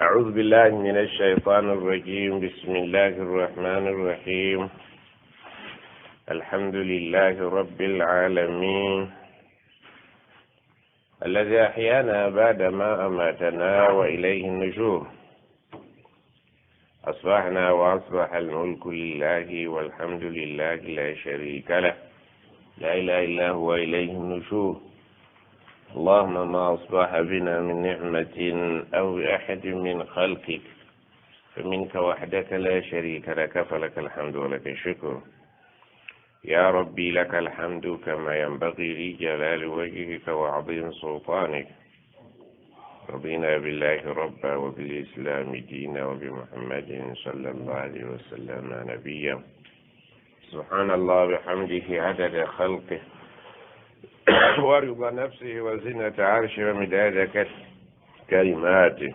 أعوذ بالله من الشيطان الرجيم. بسم الله الرحمن الرحيم. الحمد لله رب العالمين الذي أحيانا بعدما أماتنا وإليه النشور. أصبحنا وأصبح الملك لله والحمد لله لا شريك له، لا إله إلا هو إليه النشور. اللهم ما أصبح بنا من نعمة أو بأحد من خلقك فمنك وحدك لا شريك لك، فلك الحمد ولك الشكر. يا ربي لك الحمد كما ينبغي لجلال وجهك وعظيم سلطانك. رضينا بالله ربا وبالإسلام دينا وبمحمد صلى الله عليه وسلم نبيا. سبحان الله بحمده عدد خلقه ورضا نفسه وزنة عرشه ومداد كلماته.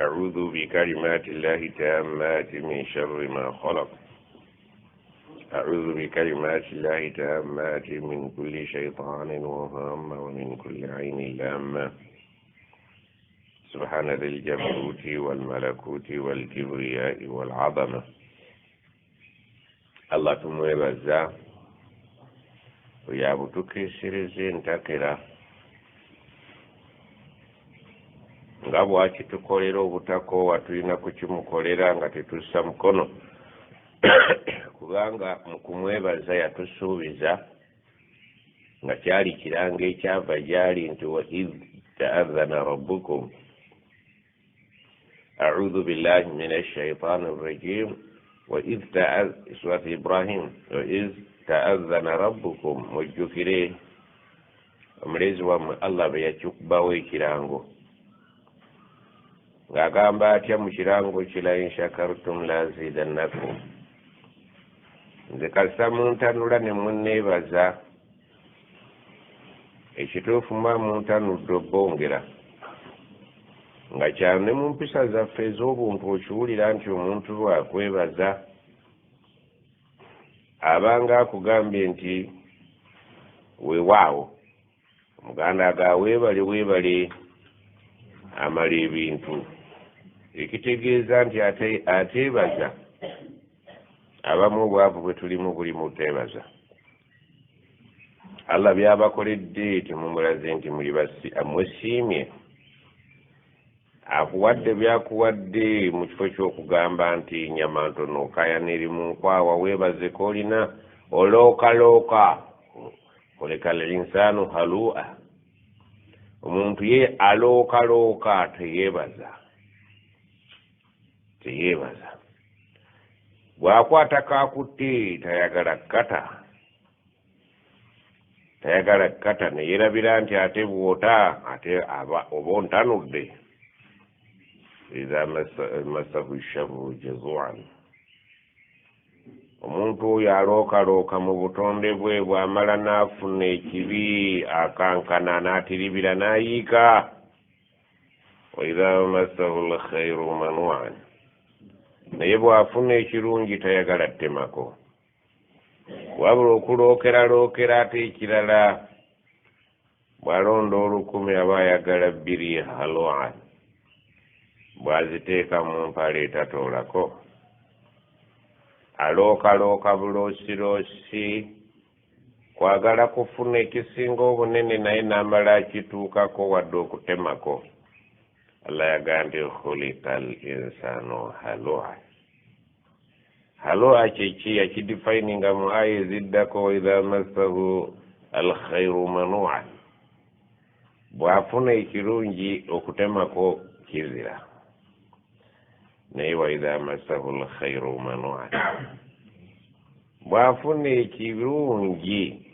أعوذ بكلمات الله التامات من شر ما خلق. أعوذ بكلمات الله التامات من كل شيطان وهامة ومن كل عين لامة. سبحان ذي الجبروت والملكوت والكبرياء والعظمة. الله تمويبزا ويابتك سيرزين تكرا nga bwakitukolera obutako watulina kukimukolera nga tetussa mukono kubanga mu kumwebaza yatusuubiza nga kyali kiranga ekyava gyali nti wa idh ta'adhana rabbukum. أعوذ بالله من الشيطان الرجيم. وإذ سورة إبراهيم وإذ تأذن ربكم مجفرين أمريز الله بيتشكبا ويكرانغو ngagamba atya mu kirango kila in shakartum la zidannakum. Nze kalisa muntanula ne munneebaza ekituufu mba muntanudde obbongera nga kyane mu mpisa zaffe ez'obuntu okiwulira nti omuntu lwakwebaza abanga akugambye nti weewaawo omuganda aga weebale amala ebintu, ekitegeeza nti ateebaza. Abamu obwavu bwe tulimu buli muteebaza. Allah byabakoledde temumulaze nti muli mwesiimye. Akuwadde byakuwadde mu kifo ky'okugamba nti nyama ntono okayana eri mu nkwawa weebaze koolina olookalooka. Koleka al-insaanu halua. Omuntu ye alookalooka teyeebaza. Bw'akwata kakutte tayagala kkata ne yeerabira nti ate bw'ota ate oba ontanudde. Iza massahu sharru jazuan. Omuntu oyo alookalooka mu butonde bwe bw'amala n'afuna ekibi akankana n'atiribira n'ayiika. Wa iza massahu alkhairu manuan. Naye bw'afuna ekirungi tayagala ttemako. Wabula okulookeralookera ate ekirala. Bw'alonda 10 aba ayagala 2 haluan. Bw'aziteeka mu mpale etatoolako. Alookalooka buloosiroosi kwagala kufuna ekisinga obunene naye n'amala akituukako wadde okutemako. Allah yagambye khuliqa al-insaanu halua. Halua kyeki yakidifayininga mu aya eziddako wa idha massahu alkhairu manuan. Bw'afuna ekirungi okutemako kizira. Naye wa idha massahu alkhairu manuan. Bw'afuna ekirungi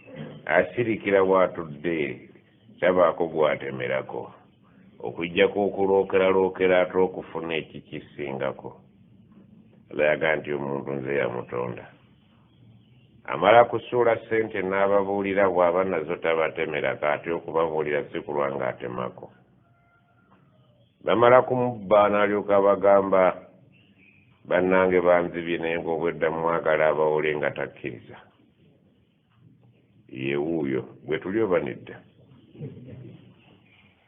asirikira bw'atudde tabaako gwatemerako. Okujjako okulookeralookera ate okufuna ekikisingako. Alaga nti omuntu nze yamutonda. Amala kusuula ssente n'ababuulira bw'aba nazo tabatemerako ate okubabuulira si kulwa ng'atemako. Bamala kumubba n'alyoka bagamba bannange banzibye naye ng'obwedda mwagala abawole nga takkiriza. Ye wuuyo bwe tuli oba nedda.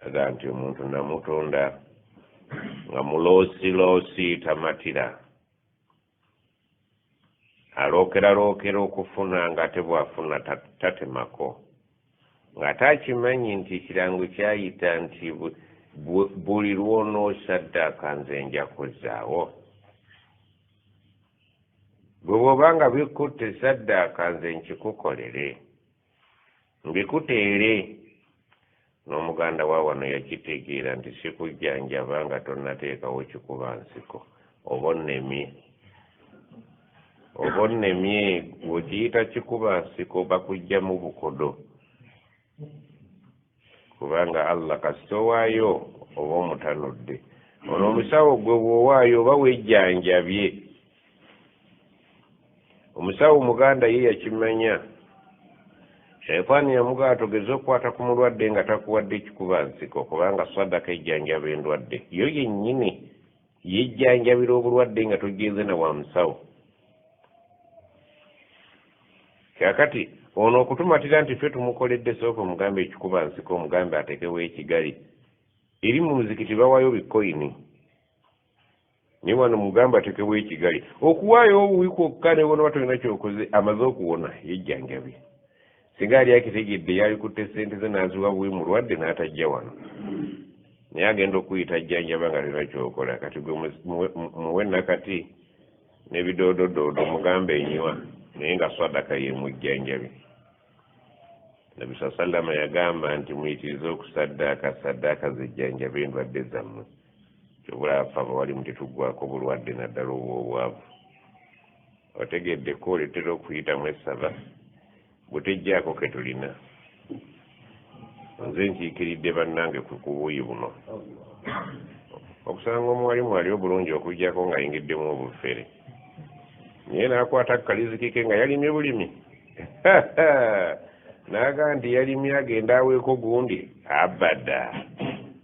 Aga nti omuntu namutonda nga muloosi tamatira alookera okufuna ng'ate bw'afuna tatemako ng'ate akimanyi nti ekirango kyayita nti buli lw'onoosaddaaka nze nja kuzzaawo bwe bw'oba nga bikutte saddaaka nze nkikukolere mbikuteere n'omuganda wa wano yakitegeera nti sikujjanjaba nga tonnateekawo kikuba nsiko oba onnemye bw'okiyita kikuba nsiko bakujjamu bukodo kubanga Allah kasita owaayo oba omutanudde ono omusawo gwe bw'owaayo oba wejjanjabye omusawo muganda ye yakimanya shaitaani yamugaa togeze okukwata ku mulwadde nga takuwadde kikuba nsiko kubanga sadaka ejjanjaba endwadde yo yennyini yejjanjabira obulwadde nga togenze na wa musawo kakati ono okutumatira nti ffe tumukoledde sooka omugambe ekikuba nsiko omugambe atekewo ekigali eri mu muzikiti bawaayo bikoyini ni wano mugamba atekewo ekigali okuwaayo obuwi kwokka ne bona batolina kyokoze amaze okuwona yejjanjabye singa yali akitegedde yali kutte ssente ze n'aziwa buwi mulwadde n'atajja wano naye agenda okuyita jjanjaba nga tolina kyokola kati gwe muwe nakati n'ebidoododoodo mugambe enywa naye nga sadaka ye mujjanjabi Nabi sallama yagamba nti muyitirize okusaddaaka saddaaka zejjanjaba endwadde zammwe kyobula afa abawali mutituggwako bulwadde naddala obwobwavu otegeddeko oletera okuyitamu essaba bwe tejjaako ke tulina nze nkiikiridde bannange ku buuyi buno okusanga omuwalimu ali obulungi okujjako ng'ayingiddemu obufere naye n'akwata kaliziki ke nga yalimye bulimi n'aga nti yalimye agenda aweeko gundi abada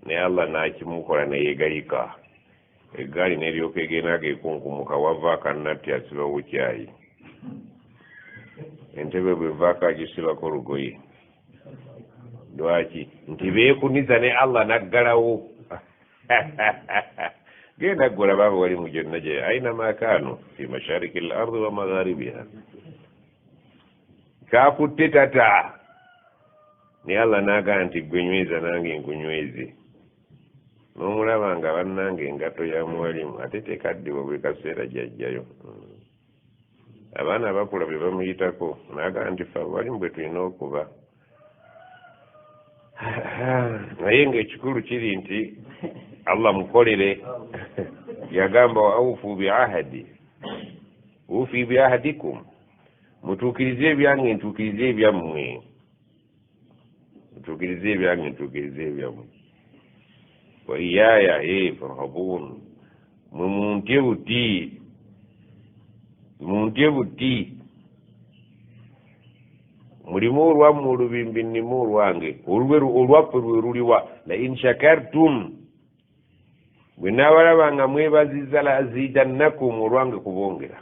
naye Allah n'akimukola neyeegayika eggaali n'eryoka egenda geekunkumuka wavaako annatti asiba bukyayi entebe bwevaako agisibako olugoye lwaki nti beekuniza ne Allah naggalawo genda ggola baaba wali mu gyonna gye aina maakaano fi mashariki l ardi wa magharibiha kaakutte tata naye Allah naagaa nti gwe nyweza nange nkunyweze n'omulaba nga bannange engatto ya muwalimu ate tekaddiwa buli kaseera gyajjayo abaana abakula bye bamuyitako naagaa nti fe abalimu bwe tulina okuba naye ng'ekikulu kiri nti Allah mukolere yagamba wa awufu biahadi ufi biahadikum mutuukirize ebyange ntuukirize ebyammwe mutuukirize ebyange ntuukirize ebyammwe wa iyaya farhabun muntye buti mulimu olwammwe olubimbi nnimu olwange olwaffe lwe luliwa la in shakartum bwe naabalaba nga mwebaziza la azidannakum olwange kubongera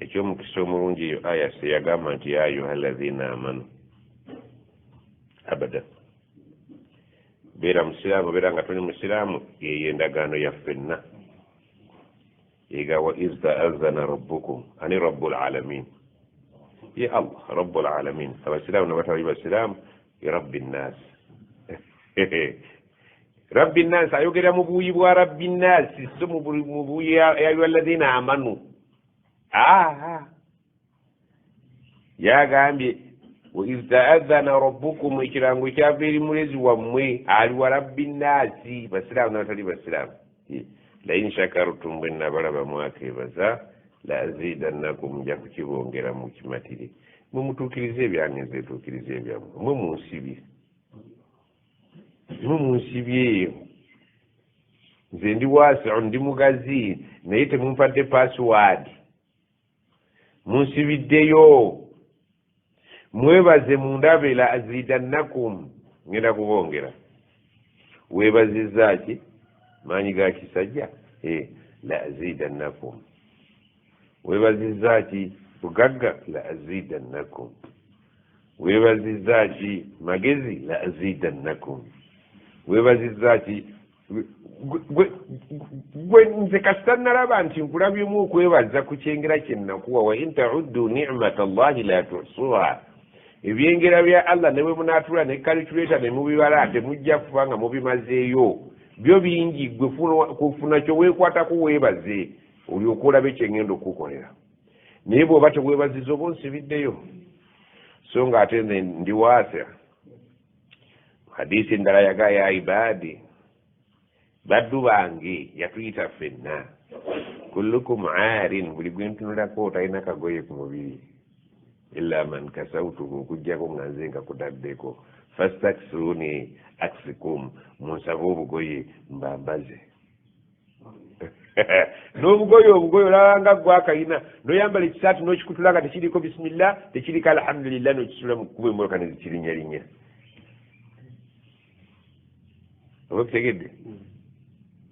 ekyomukisa omulungi eyo aya seyagamba nti ya ayuha alladhina amanu abada beera musiraamu beera nga toli musiraamu yeyo endagaano yaffenna ega wa iz ta'azzana rabbukum ani rabbul alamin ye Allah rabbul alamin abasiraamu nabatali basiraamu ye rabbi nnaas rabbi nnaas ayogera mu buuyi bwa rabbi nnaas so mu buuyi ya ayuha alladhina amanu yagambye wa iz ta'azzana rabbukum ekirango kyava eri mulezi wammwe ali wa rabbi nnaasi basiraamu nabatali basiraamu la in shakartum bwe nabalaba mwakeebaza la azidannakum nja kukibongera mu kimatire mwe mutuukirize ebyange nze tuukirize ebyammwe mwe munsibye eyo nze ndi wasiu ndi mugazi naye temumpadde password munsibiddeyo mwebaze mundabe la azidannakum ngenda kubongera weebazizza ki maanyi ga kisajja la azidannakum weebazizza ki bugagga la azidannakum weebazizza ki magezi la azidannakum weebazizza ki gwe nze kasita nalaba nti nkulabyemu okwebaza ku kyengera kye nnakuwa wa in tauddu nicmata llahi la tuhsuha ebyengera bya allah ne bwe munaatula ne calculator ne mubibala temujja kuba nga mubimazeeyo byo bingi gwe kufuna kyo weekwatako weebaze olyoka olabe ekyengenda okukolera naye bw'oba teweebaziza oba onsibiddeyo so nga ate nze ndi waasa hadisi endala yaga ya ibadi baddu bange yatuyita ffenna kullukum aarin buli gwe ntunulako talina kagoye ku mubiri illa man kasawtuhu okuggyako nga nze nga kudaddeko fastaksiruni aksikum munsabe obugoye mbambaze n'obugoye olaba nga gwakayina noyambala ekisaati n'okikutula nga tekiriko bisimillah tekiriko alhamdulillah n'okisula mu kkuba emboloka ne zikirinyalinya oba kitegedde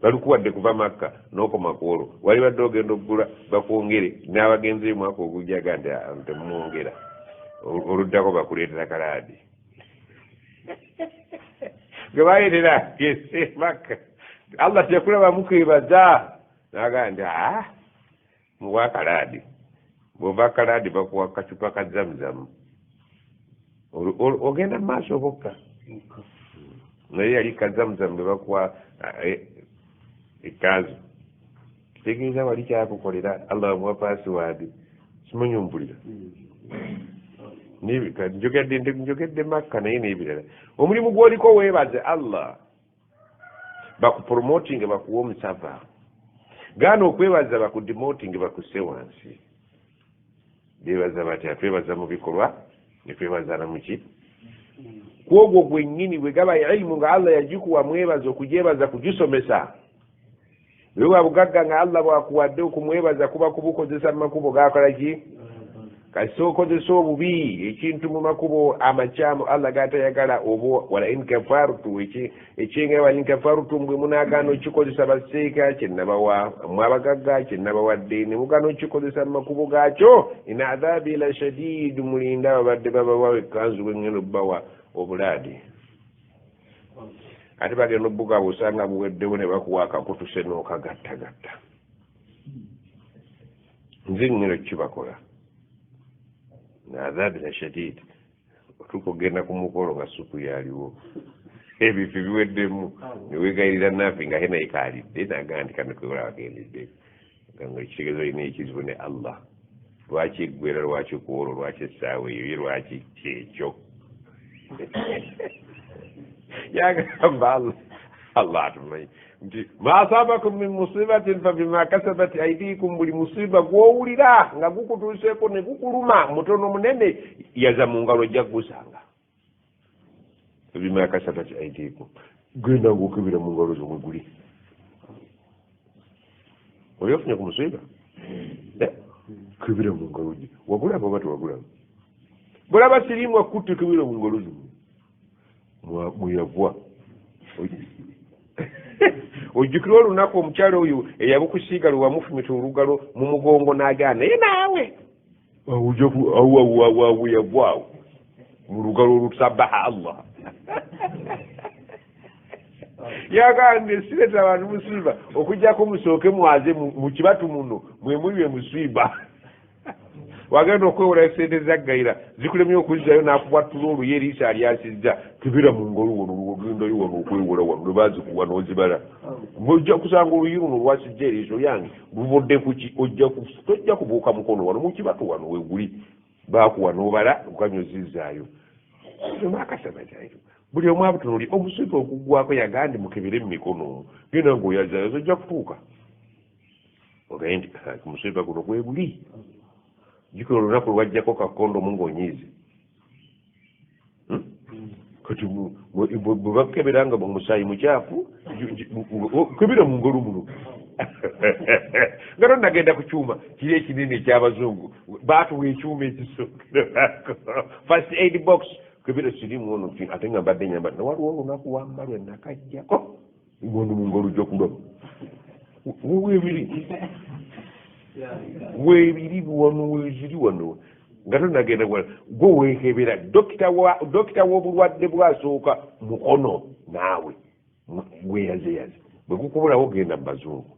balukuwadde kuva makka n'okoma kwolwo wali badde ogenda okugula bakwongere n'abagenzi mwaka ogujjaga nti temumwongera oluddako bakuleetera kalaadi ge baleetera gese makka allah teyakulaba mukwebaza naga nti muwa kalaadi bwova kalaadi bakuwa kacupa ka zamuzamu ogenda mu maaso bokka naye yali kazamuzamu bebakuwa ekanzu kitegeeza wali kyakukolera allah amuwa pasiwaadi simanyi ompulira njogedde makka naye n'ebirala omulimu gwoliko weebaze allah bakupromoting bakuwa omusava gaana okwebaza bakudemoting bakuse wansi bebaza batya twebaza mu bikolwa netwebaza na muki kwogwo gwennyini bwe gaba ilimu nga allah yagikuwa mwebaza okugyebaza kugisomesa wewa bugagga nga allah bwakuwadde okumwebaza kuba kubukozesa mu makubo gakolaki kasi okozesa obubi ekintu mu makubo amakyamu allah gatayagala oba wala in kafartu ekyenga wala in kafartu mbwe munaagaana okikozesa baseeka kyennabawa mwabagagga kyennabawadde ne mugaana okikozesa mu makubo gaakyo ina adhabi la shadidu mulinda babadde babawa ekanzu bwengenda obbawa obulaadi ate bagenda obbuga busanga buweddewo ne bakuwa akakutuse n'okagattagatta nze ngero kibakola naadhabi la shadid otukogenda ku mukolo nga supu yaliwo ebifo biweddemu newegayirira naffe nga henaye kaalidde nagaa nti kano kwewola bagendedde nga ekitegezo olina ekizibu ne allah lwaki eggwera lwaki okuwolo lwaki essaawa eyo ye lwaki kyekyo yagamba allah atumanyi nti ma asabakum min musibatin fabima kasabat aidikum buli musiba gwowulira nga gukutuuseeko ne gukuluma mutono munene yaza mu ngalo ojja kugusanga fabima kasabat aidikum genda ngaokebera mu ngalo zomwe guli oli ofunye ku musiba kebera mu ngalo gye wagulaba oba tewagulaba bulaba sirimu akutte kebera mu ngalo zomwe mweyavwa ojjukira olunaku omukyalo oyo eyabukusiiga lwe wamufumita olugalo mu mugongo n'agaana naye naawe yavwawo mu lugalo olusabaha allah yagambye sireta abantu musiiba okujjako musooke mwaze mu kibatu muno mwe muli musiiba wagenda okwewola esente zaggayira zikulemye okuzzayo n'akubwattula oluyo eriisa alyasizza kebera mu ngalo wano lwogendayo wano okwewola wano lwe bazikuwa n'ozibala ojja kusanga oluyi luno lwasijja eriiso lyange lubodde kuki tojja kubuuka mukono wano mukibatu wano weguli baakuwa n'obala okanyozizaayo makasabatayo buli omu abutunuli omusipa okuggwako yagandi mukebere mu mikono genda ng'oyazayo ojja kutuuka ogaye nti kumusipa guno gweguli jikira olunaku lwajjako kakondomu ng'onyiize kati bwe bakeberanga omusaayi mukyafu kebera mu ngalo muno nga tonnagenda ku kyuma kiri ekinene ekyabazungu baatuwa ekyuma ekisokerako first aid box kebera sirimu ono ate nga mbadde nyamba nawaliwo olunaku wamba lwe nakajjako ngono mu ngalo ojja kulaba webiri webiri wano weziri wano nga tonagenda gwe weekebera dokita w'obulwadde bwasooka mukono naawe gweyazeyaze bwe gukubulawo genda mu bazungu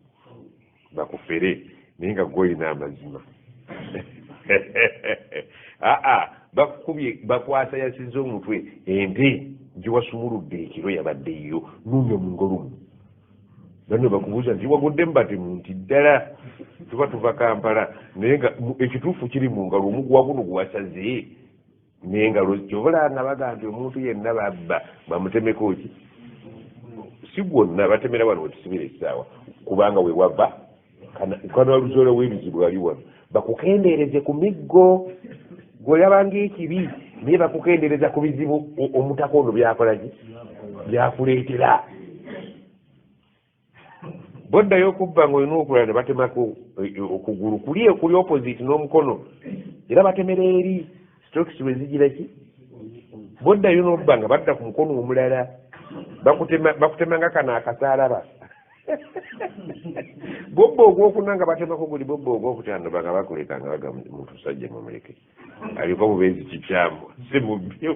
bakufere naye nga gwolina amazima bakukubye bakwasayasiza omutwe ente giwasumuludde ekiro yabaddeyo nuumya mu ngolumu bano bakubuuza nti waguddemu batemu nti ddala tuba tuva Kampala naye nga ekituufu kiri mu ngalo omuguwa guno guwasaze n'engalo kyobalanga baga nti omuntu yenna babba bamutemeko ki si gwonna batemera wano wetusibira essaawa kubanga we wava kana luzola w'ebizibu ali wano bakukendeereze ku miggo gw'olabanga ekibi naye bakukendeereza ku bizibu omutakondo byakolaki byakuleetera boddayo okubba ng'olina okulala ne batemako okugulu kuli opposite n'omukono era batemera eri strokes bwe zigira ki boddayo n'obba nga badda ku mukono omulala bakutema nga kano akasaalaba bobba ogwokuna nga batemako guli bobba ogwokutano banga bakuleka nga baga muntu sajja mumuleke aliko bubeezi kikyamu si mubbi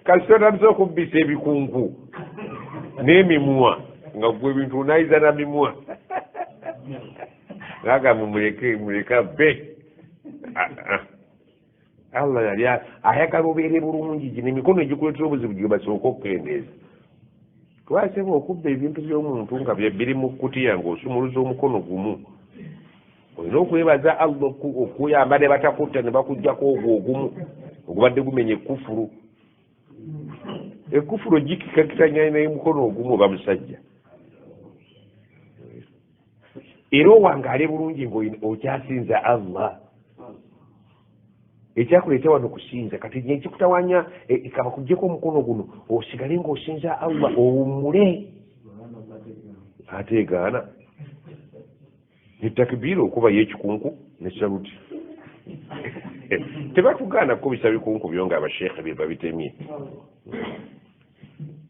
kasitotandise okubbisa ebikunku n'emimwa nga gwe bintu onayiza na mimwa ngaga muleka be Allah yali ayagala obeere bulungi gino emikono egikuleetera obuzibu gye basooka okukendeeza twaseba okubba ebintu by'omuntu nga biri mu kkutiya ng'osumuluza omukono gumu olina okwebaza Allah okuyamba ne batakutta ne bakuggyako ogwo ogumu ogubadde gumenya ekkufulu ekkufulu gikikakitanya n'omukono ogumu oba musajja era owangaale bulungi ng'okyasinza Allah ekyakuleeta wano kusinza kati ekikutawanya kaba kuggyeko omukono guno osigale ng'osinza Allah owummule ate egaana etakbiira okubayo ekikunku ne saluti tebatugaana kukubisa bikunku byo nga abasheekhe bye babitemye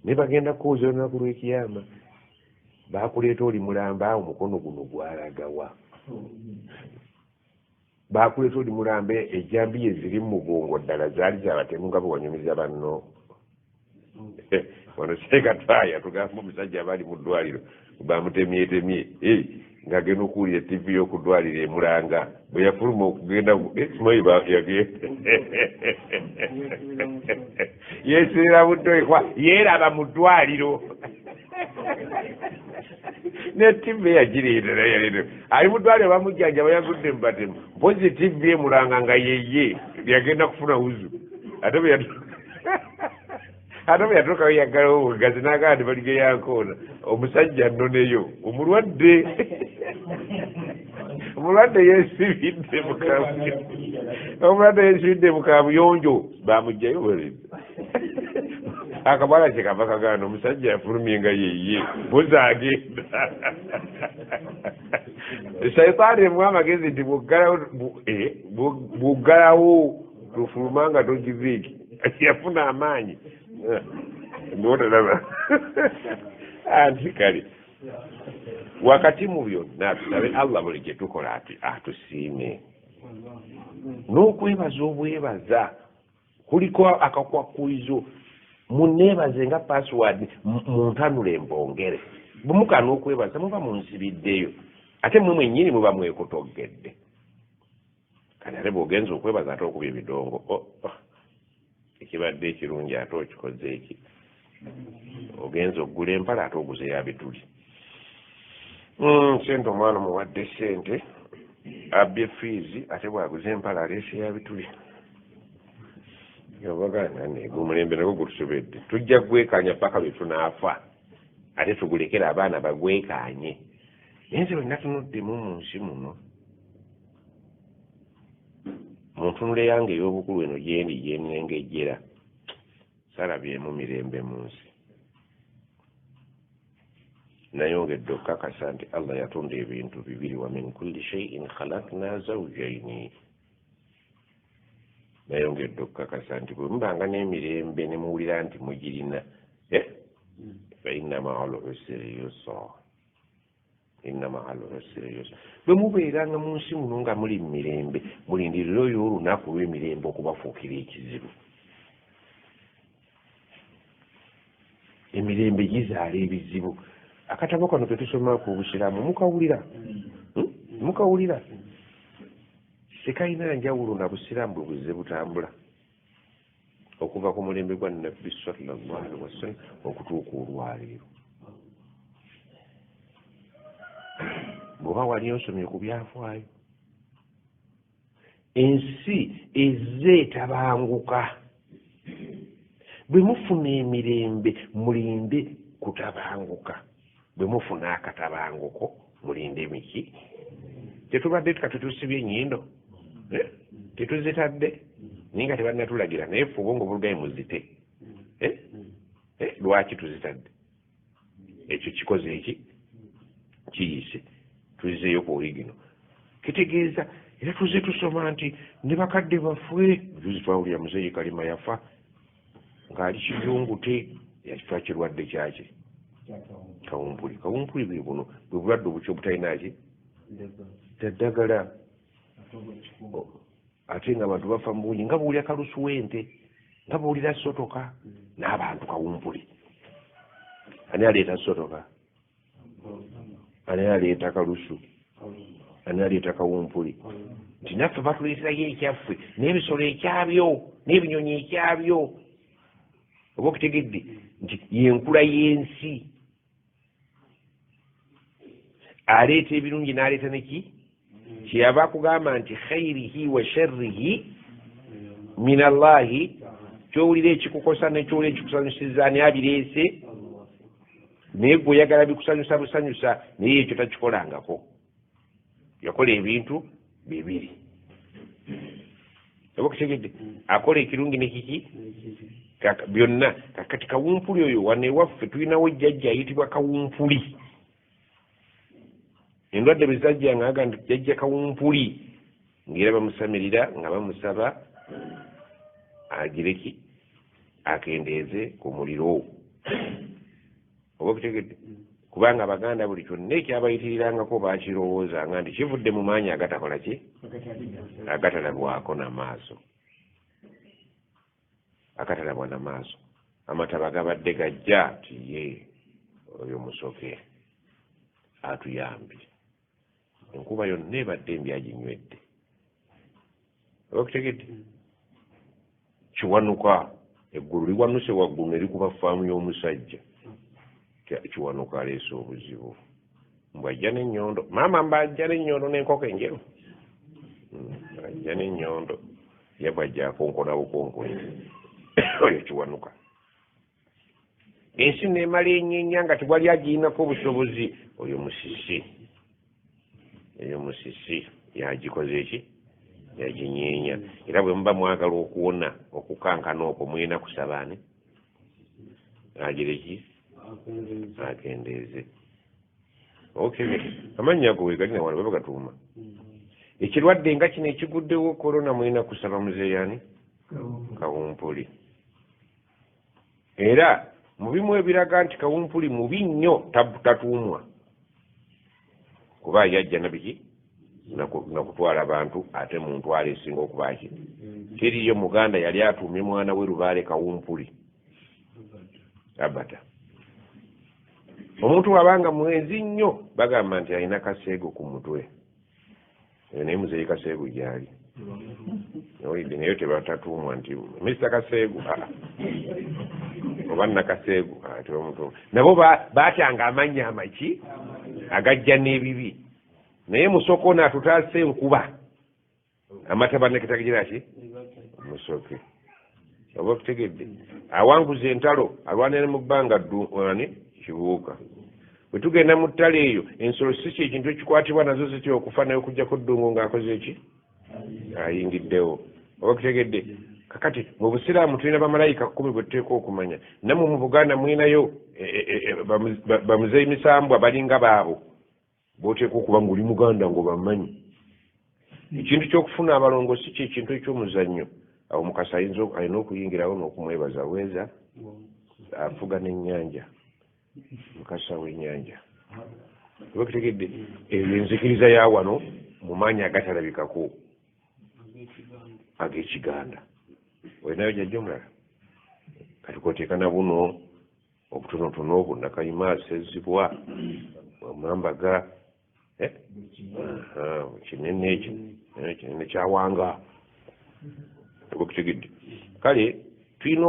ne bagenda kukuuza olunaku lw'ekiyama bakuleeta oli mulamba omukono guno gwalagawa bakuleeta oli mulambe ejjambiya eziri mu mugongo ddala zaali zabatemu nga bwewanyumiza banno wano sekatwaya tugamba omusajja abaali mu ddwaliro bamutemyetemye ng'agenda okuwulira ttivi y'oku ddwaliro emulanga bwe yafuluma okugenda simanyi yagenda yeeserera buddoekwa yeeraba mu ddwaliro ne ttivi yagireetera yaleetera ali mu ddwaliro bamujjanjaba yagudde mu batemu mpozi ttivi emulanga nga yeye yagenda kufuna wuzu ate bwe yatuukayo yaggalawo obugazi n'agaa balige yankoona omusajja nnoneyo omulwadde yeesibidde mu kabuyonjo bamugjayo bweleza akabala kyekava kaganda omusajja yafulumye nga yeye mpozi agenda shaitaani emu amagezi nti bw'oggalawo tofuluma nga togiviiki yafuna amaanyi notalaba anti kale wakati mu byonna tusabe Allah buli gye tukola atusiime n'okwebaza obwebaza kuliko akakwakkulizo munneebaze nga password muntanule embongere bwemukana okwebaza muba munsibiddeyo ate mwe mwennyini muba mwekutoggedde kale ate bw'ogenza okwebaza ate okubya ebidongo ekibadde ekirungi ate okikoze eki ogenza okugula empale ate oguze yabituli sente omwana muwadde sente abbye fiizi ate bwaguze empale aleese yabituli obagana nego omulembe nagwo gutusobedde tujja gwekanya paka lwe tunaafa ate tugulekera abaana bagwekanye naye nze wenna tunuddemu mu nsi muno muntunule yange ey'obukulu eno gyendi gyenengejjera salabyemu mirembe mu nsi nayongedde okukakasa nti Allah yatonda ebintu bibiri wa min kulli shay'in khalaqna zawjaini nayongedde okukakasa nti bwe mubanga n'emirembe ne muwulira nti mugirina fa inna ma'al usri yusra bwe mubeeranga mu nsi muno nga muli mu mirembe mulindirire oyo olunaku lw'emirembe okubafuukira ekizibu emirembe gizaala ebizibu. Akatabo kano ke tusoma ku Busiraamu mukawulira sekalina njawulo na Busiraamu bwe buzze butambula okuva ku mulembe gwa Nabbi sallallahu alaihi wasallam okutuuka olwaleero. Bw'oba wali osomye ku byafaayo, ensi ezze etabanguka. Bwe mufuna emirembe mulinde kutabanguka, bwe mufuna akatabanguko mulinde miki. Tetubadde tutusibye ennyindo tetuzitadde naye nga tebannatulagira, naye ffe obwongo bulugaye muzite. Lwaki tuzitadde? Ekyo kikoze eki kiyise tuzizeeyo ku origino. Kitegeeza era tuze tusoma nti ne bakadde baffe juzi twawulira Muzeeyi Kalima yafa ng'ali kiyungute, yakifa kirwadde kyaki kawumpuli. Kawumpuli bwe buno bwe bulwadde obuki obutalinaaki teddagala, ate nga abantu bafa mu bungi nga bawulira kalusu w'ente, nga bawulira sotoka n'abantu kawumpuli. Ani aleeta sotoka? Ani aleeta kalusu? Ani aleeta kawumpuli? Nti naffe batuleeterayo ekyaffe n'ebisolo ekyabyo n'ebinyonyi ekyabyo. Oba okitegedde nti yenkula y'ensi. Aleeta ebirungi n'aleeta neki? Kyeyava akugamba nti khairihi wa sharrihi min Allahi. Kyowulira ekikukosa nekyowulira ekikusanyusiza ani abireese? Naye gwe oyagala bikusanyusa busanyusa, naye ekyo takikolangako. Yakola ebintu bibiri. Oba okitegedde? Akola ekirungi nekiki byonna. Kakati kawumpuli oyo wane waffe tulinawo jjajja ayitibwa kawumpuli. Endwadde bwe zajja nga agamba nti jjajja kawumpuli, ng'era bamusamirira nga bamusaba agireki akendeeze ku muliro. Oba okitegedde? Kubanga Abaganda buli kyonna ekyabayitirirangako bakirowoozanga nti kivudde mu maanyi agatakola ki? Agatalabwako na maaso. Akatalabwa na maaso. Amataba gabadde gajja ti ye oyo musoke atuyambye. Enkuba yonna ebadde embi aginywedde. Oba okitegedde? Kiwanuka eggulu liwanuse waggulu ne likuba faamu y'omusajja. Kiwanuka aleese obuzibu. Mbwajja n'ennyondo. Maama mbajja n'ennyondo n'enkoko enjeru. Ajja n'ennyondo. Ye bwajja akonkona bukonkoni. Oyo Kiwanuka. Ensi n'emala ennyenya nga tewali agirinako obusobozi. Oyo Musisi. Eyo Musisi yagikoze eki? Yaginyeenya. Era bwe muba mwagala okuwona okukankana okwo mulina kusaba ani? Agireki? Akendeeze. Okay. Amannya ago we galina wano baba gatuuma. Ekirwadde nga kino ekiguddewo korona mulina kusaba muzeeyi ani? Kawumpuli. Era mu bimu ebiraga nti kawumpuli mubi nnyo tatuumwa. Kuba yajja nabiki nakutwala abantu ate mu ntwala esinga okubaaki. Kiriyo Muganda yali atuumye mwana we Lubaale Kawumpuli. Abata. Omuntu wabanga mwenzi nnyo bagamba nti alina kaseego ku mutwe. Naye Muzeeyi Kaseegu gyali. Owulidde naye tebatatuumwa nti Mr. Kaseegu oba Nakaseegu tebamutuuma. Nabo baatanga amannya amaki agajja n'ebibi. Naye Musoko n'atutaase enkuba. Amataba nekitagira ki? Musoke. Oba okutegedde. Awanguza entalo alwanira mu bbanga Kibuuka. Bwe tugenda mu ttale eyo ensolo si ekintu ekikwatibwa nazo zitya okufa naye okujjako Ddungu ng'akoze eki? Ayingiddewo. Oba okutegedde. Kakati mu Busiraamu tulina bamalayika 10 bwe tuteeka okumanya. Nammwe mu Buganda mulinayo bamuzeeyi misambwa balinga baabo. Bw'oteeka okuba ng'oli Muganda ng'obamanyi. Ekintu ky'okufuna abalongo si kintu eky'omuzannyo. Awo Mukasa alina okuyingirawo n'okumwebaza weeza afuga n'ennyanja. Mukasa w'ennyanja. Oba okutegedde eyo enzikiriza ya wano mu maanyi agatalabikako ag'Ekiganda. Olinayo jjajja omulala? Kati kw'oteeka na buno obutonotono obwo nakayima sezibwa bwamwambaga kinene ekyo kinene kyawanga okutegedde kale tulina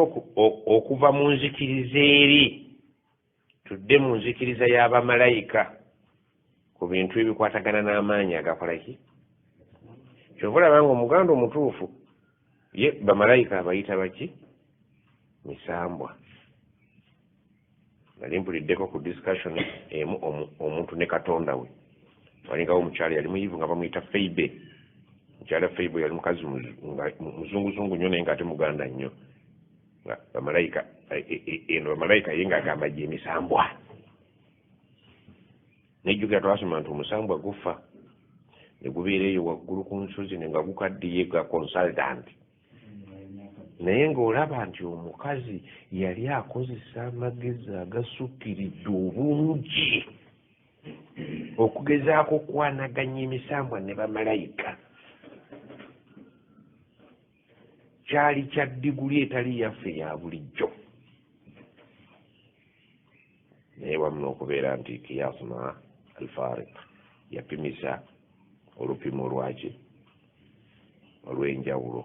okuva mu nzikiriza eri tudde mu nzikiriza y'abamalayika ku bintu ebikwatagana n'amaanyi agakolaki kyova olaba nga omuganda omutuufu ye bamalayika abayita baki misambwa nali mpuliddeko ku discussion emu omuntu ne katonda we walingawo omukyala yali muyivu nga bamuyita Feibe mukyala Feibe yali mukazi muzunguzungu nnyo naye nga ate muganda nnyo nga bamalayika eno bamalayika ye ng'agamba gye misambwa nejjukira twasoma nti omusambwa gufa ne gubeera eyo waggulu ku nsozi ne nga gukaddiye ga consultant naye ng'olaba nti omukazi yali akozesa amagezi agasukkiridde obungi okugezaako okwanaganya emisambwa ne bamalayika kyali kya diguli etali yaffe ya bulijjo naye wamu n'okubeera nti kiyasuna alfarik yapimisa olupimo lwaki olw'enjawulo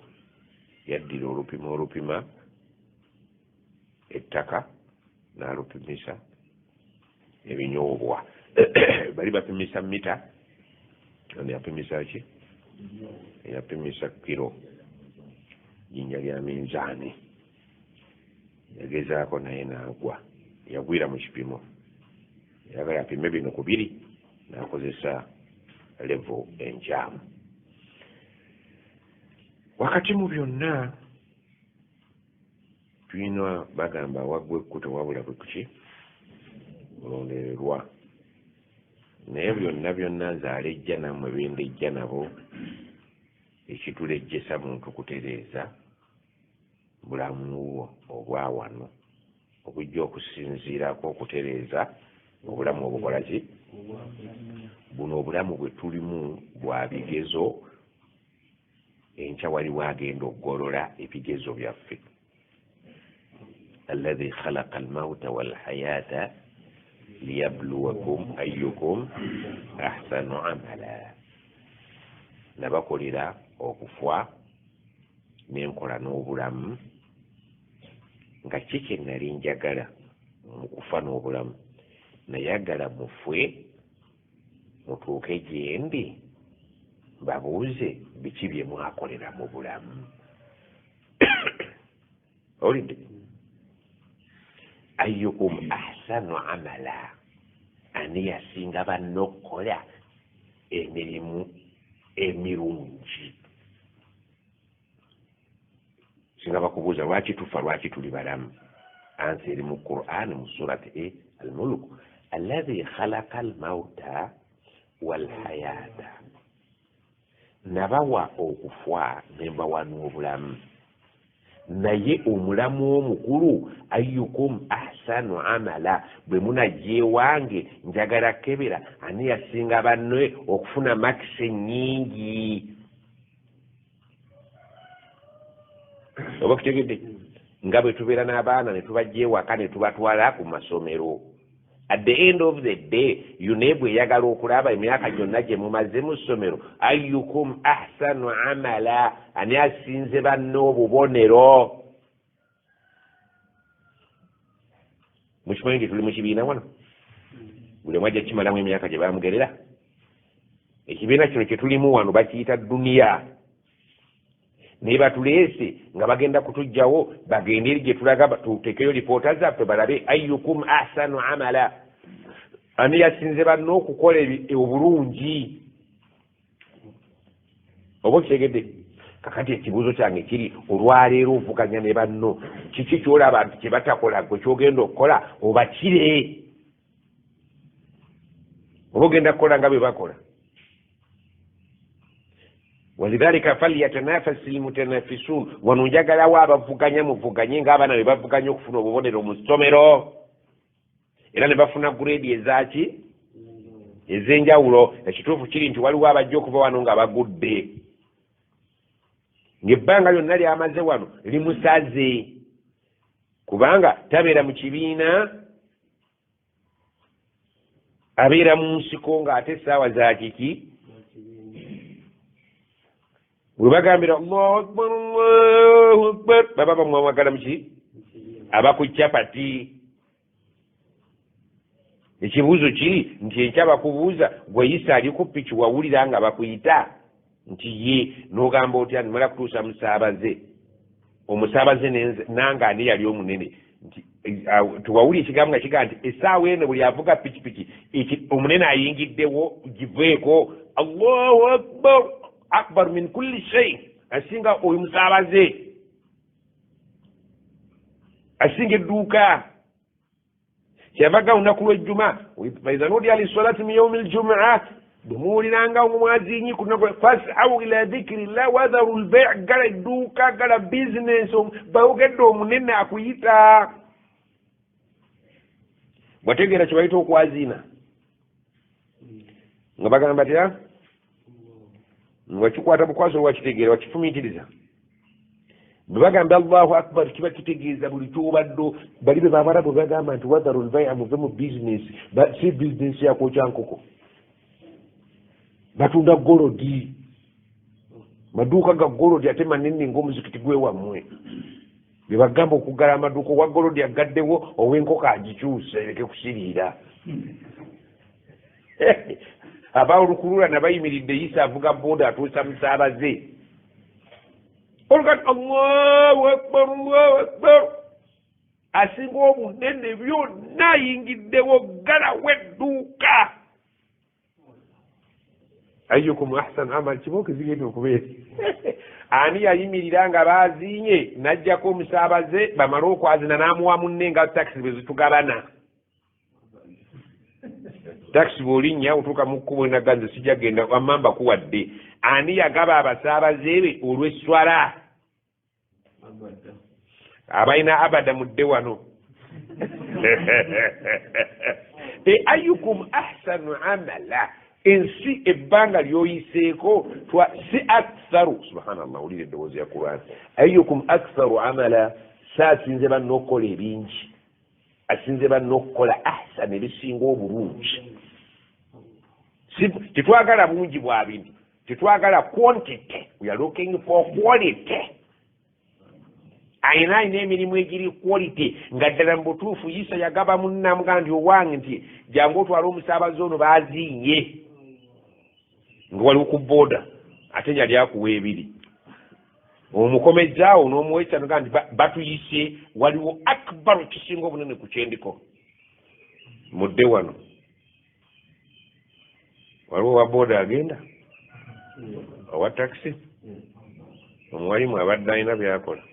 yaddira olupimo olupima ettaka n'alupimisa ebinyoobwa bali bapimisa mita ani yapimisa ki yapimisa kiro jinja lya minzaani yagezaako naye n'agwa yagwira mu kipimo yaga yapime bino ku biri n'akozesa level enkyamu wakati mu byonna tulina bagamba waggwa ekkuto wabula bwe kuki olondererwa naye byonna byonna nzaalejja nammwe bendejja nabo ekitulejjesa muntu kutereeza bulamu obwa wano obujja okusinziirako okutereeza obulamu obukola ki buno obulamu bwe tulimu bwa bigezo enkya waliwo agenda okugolola ebigezo byaffe alladhi khalaqa almauta walhayata liyabluwakum ayyukum ahsanu amala nabakolera okufa n'enkola n'obulamu nga kiki nali njagala mu kufa n'obulamu nayagala mufwe mutuuke gye ndi babuuze biki bye mwakolera mu bulamu olidde ayyukum ahsanu amala ani yasinga banno okukola emirimu emirungi singa bakubuuza lwaki tufa lwaki tuli balamu ansi eri mu Qur'an mu surati al-mulk alladhi khalaqa al-mauta wal-hayata nabawa okufa nembawa n'obulamu naye omulamu omukulu ayyukum ahsanu amala bwe munajje wange njagala kebera ani yasinga banne okufuna makisi nnyingi oba kutegedde nga bwe tubeera n'abaana ne tubajja ewaka ne tubatwala ku masomero at the end of the day yunebwe eyagala okulaba emyaka gyonna gye mumaze mu ssomero ayyukum ahsanu amala ani asinze banne obubonero mukimanyi nti tuli mu kibiina wano buli omu ajja kimalamu emyaka gye bamugerera ekibiina kino kye tulimu wano bakiyita duniya naye batuleese nga bagenda kutuggyawo bagende eri gye tulaga tutekeyo lipoota zaffe balabe ayyukum ahsanu amala ani yasinze banne okukola obulungi oba okitegedde kakati ekibuuzo kyange kiri olwaleero ovuganya ne banno kiki kyolaba nti kye batakola gwe kyogenda okukola oba kire oba ogenda kukola nga bwe bakola walidhalika falyatanafasi almutanafisun wano njagalawo abavuganya muvuganye ng'abaana be bavuganya okufuna obubonero mu ssomero era ne bafuna grade ezaki ez'enjawulo ekituufu kiri nti waliwo abajja okuva wano nga bagudde ng'ebbanga lyonna lyamaze wano limusaze kubanga tabeera mu kibiina abeera mu nsiko ng'ate essaawa za kiki bwe bagambira allahu akbar allahu akbar baba bamwamagala muki aba ku capati. Ekibuuzo kiri nti enkya bakubuuza gwe Isa ali ku piki wawulira nga bakuyita nti ye n'ogamba otya nimala kutuusa musaabaze omusaabaze nange ani yali omunene nti tuwawulira ekigambo nga kigaa nti essaawa eno buli avuga pikipiki omunene ayingiddewo giveeko allahu akbar akbar min kulli shay asinga oyo musaabaze asinga edduuka kyavaga olunaku lw'ejjuma faiza nudiya lissolati min yaumi ljumuat bwemuwuliranga omwazinyi ku lunaku fasau ila dhikirillah wadharu lbai gala edduuka gala bizinesi bayogedde omunene akuyita bwategeera kyebayita okwazina nga bagamba tya wakikwata bukwaso wakitegeera wakifumiitiriza bwe bagamba allahu akbar kiba kitegeeza buli kyobadde bali be babalabu bagamba nti wadharu lbaia muve mu bizinesi si bizinesi yakwokya nkoko batunda golodi maduuka ga golodi ate manene ngaomuzikiti gwewammwe bye bagamba okugala amaduuka owa golodi agaddewo ow'enkoko agikyuse ereke kusiriira abawolukulula nabayimiridde Isa avuga booda atuusa musaabaze olugati allahu akbar allahu akbar asinga obunene byonna ayingiddewo galawo edduuka ayyukum ahsan amal kibooko zigenda okubeera ani yayimirira nga bazinye najjako omusaabaze bamale okwazina n'amuwa munne nga takisi bwe zitugabana takisi bw'olinnya otuuka mu kkubo enaganze sijja genda amamba kuwadde ani yagaba abasaabaze be olw'esswala abalina abada mudde wano ayyukum ahsanu amala ensi ebbanga lyoyiseeko si aktharu subhanallah olire eddoboozi ya Qur'an ayyukum aktharu amala saasinze banno okukola ebingi asinze banno okukola ahsan ebisinga obulungi tetwagala bungi bwa bintu tetwagala quantity we are looking for quality ayina emirimu egiri quality nga ddala mu butuufu Isa yagaba munnamuga nti owange nti jangu otwala omusaabaze ono baazinye nga waliwo ku booda ate yali akuwa ebiri omukomezaawo n'omuweesanoga nti batuyise waliwo akbaru kisinga obunene ku kyendiko mudde wano waliwo wa booda agenda owa takisi omuwalimu abadde alina byakola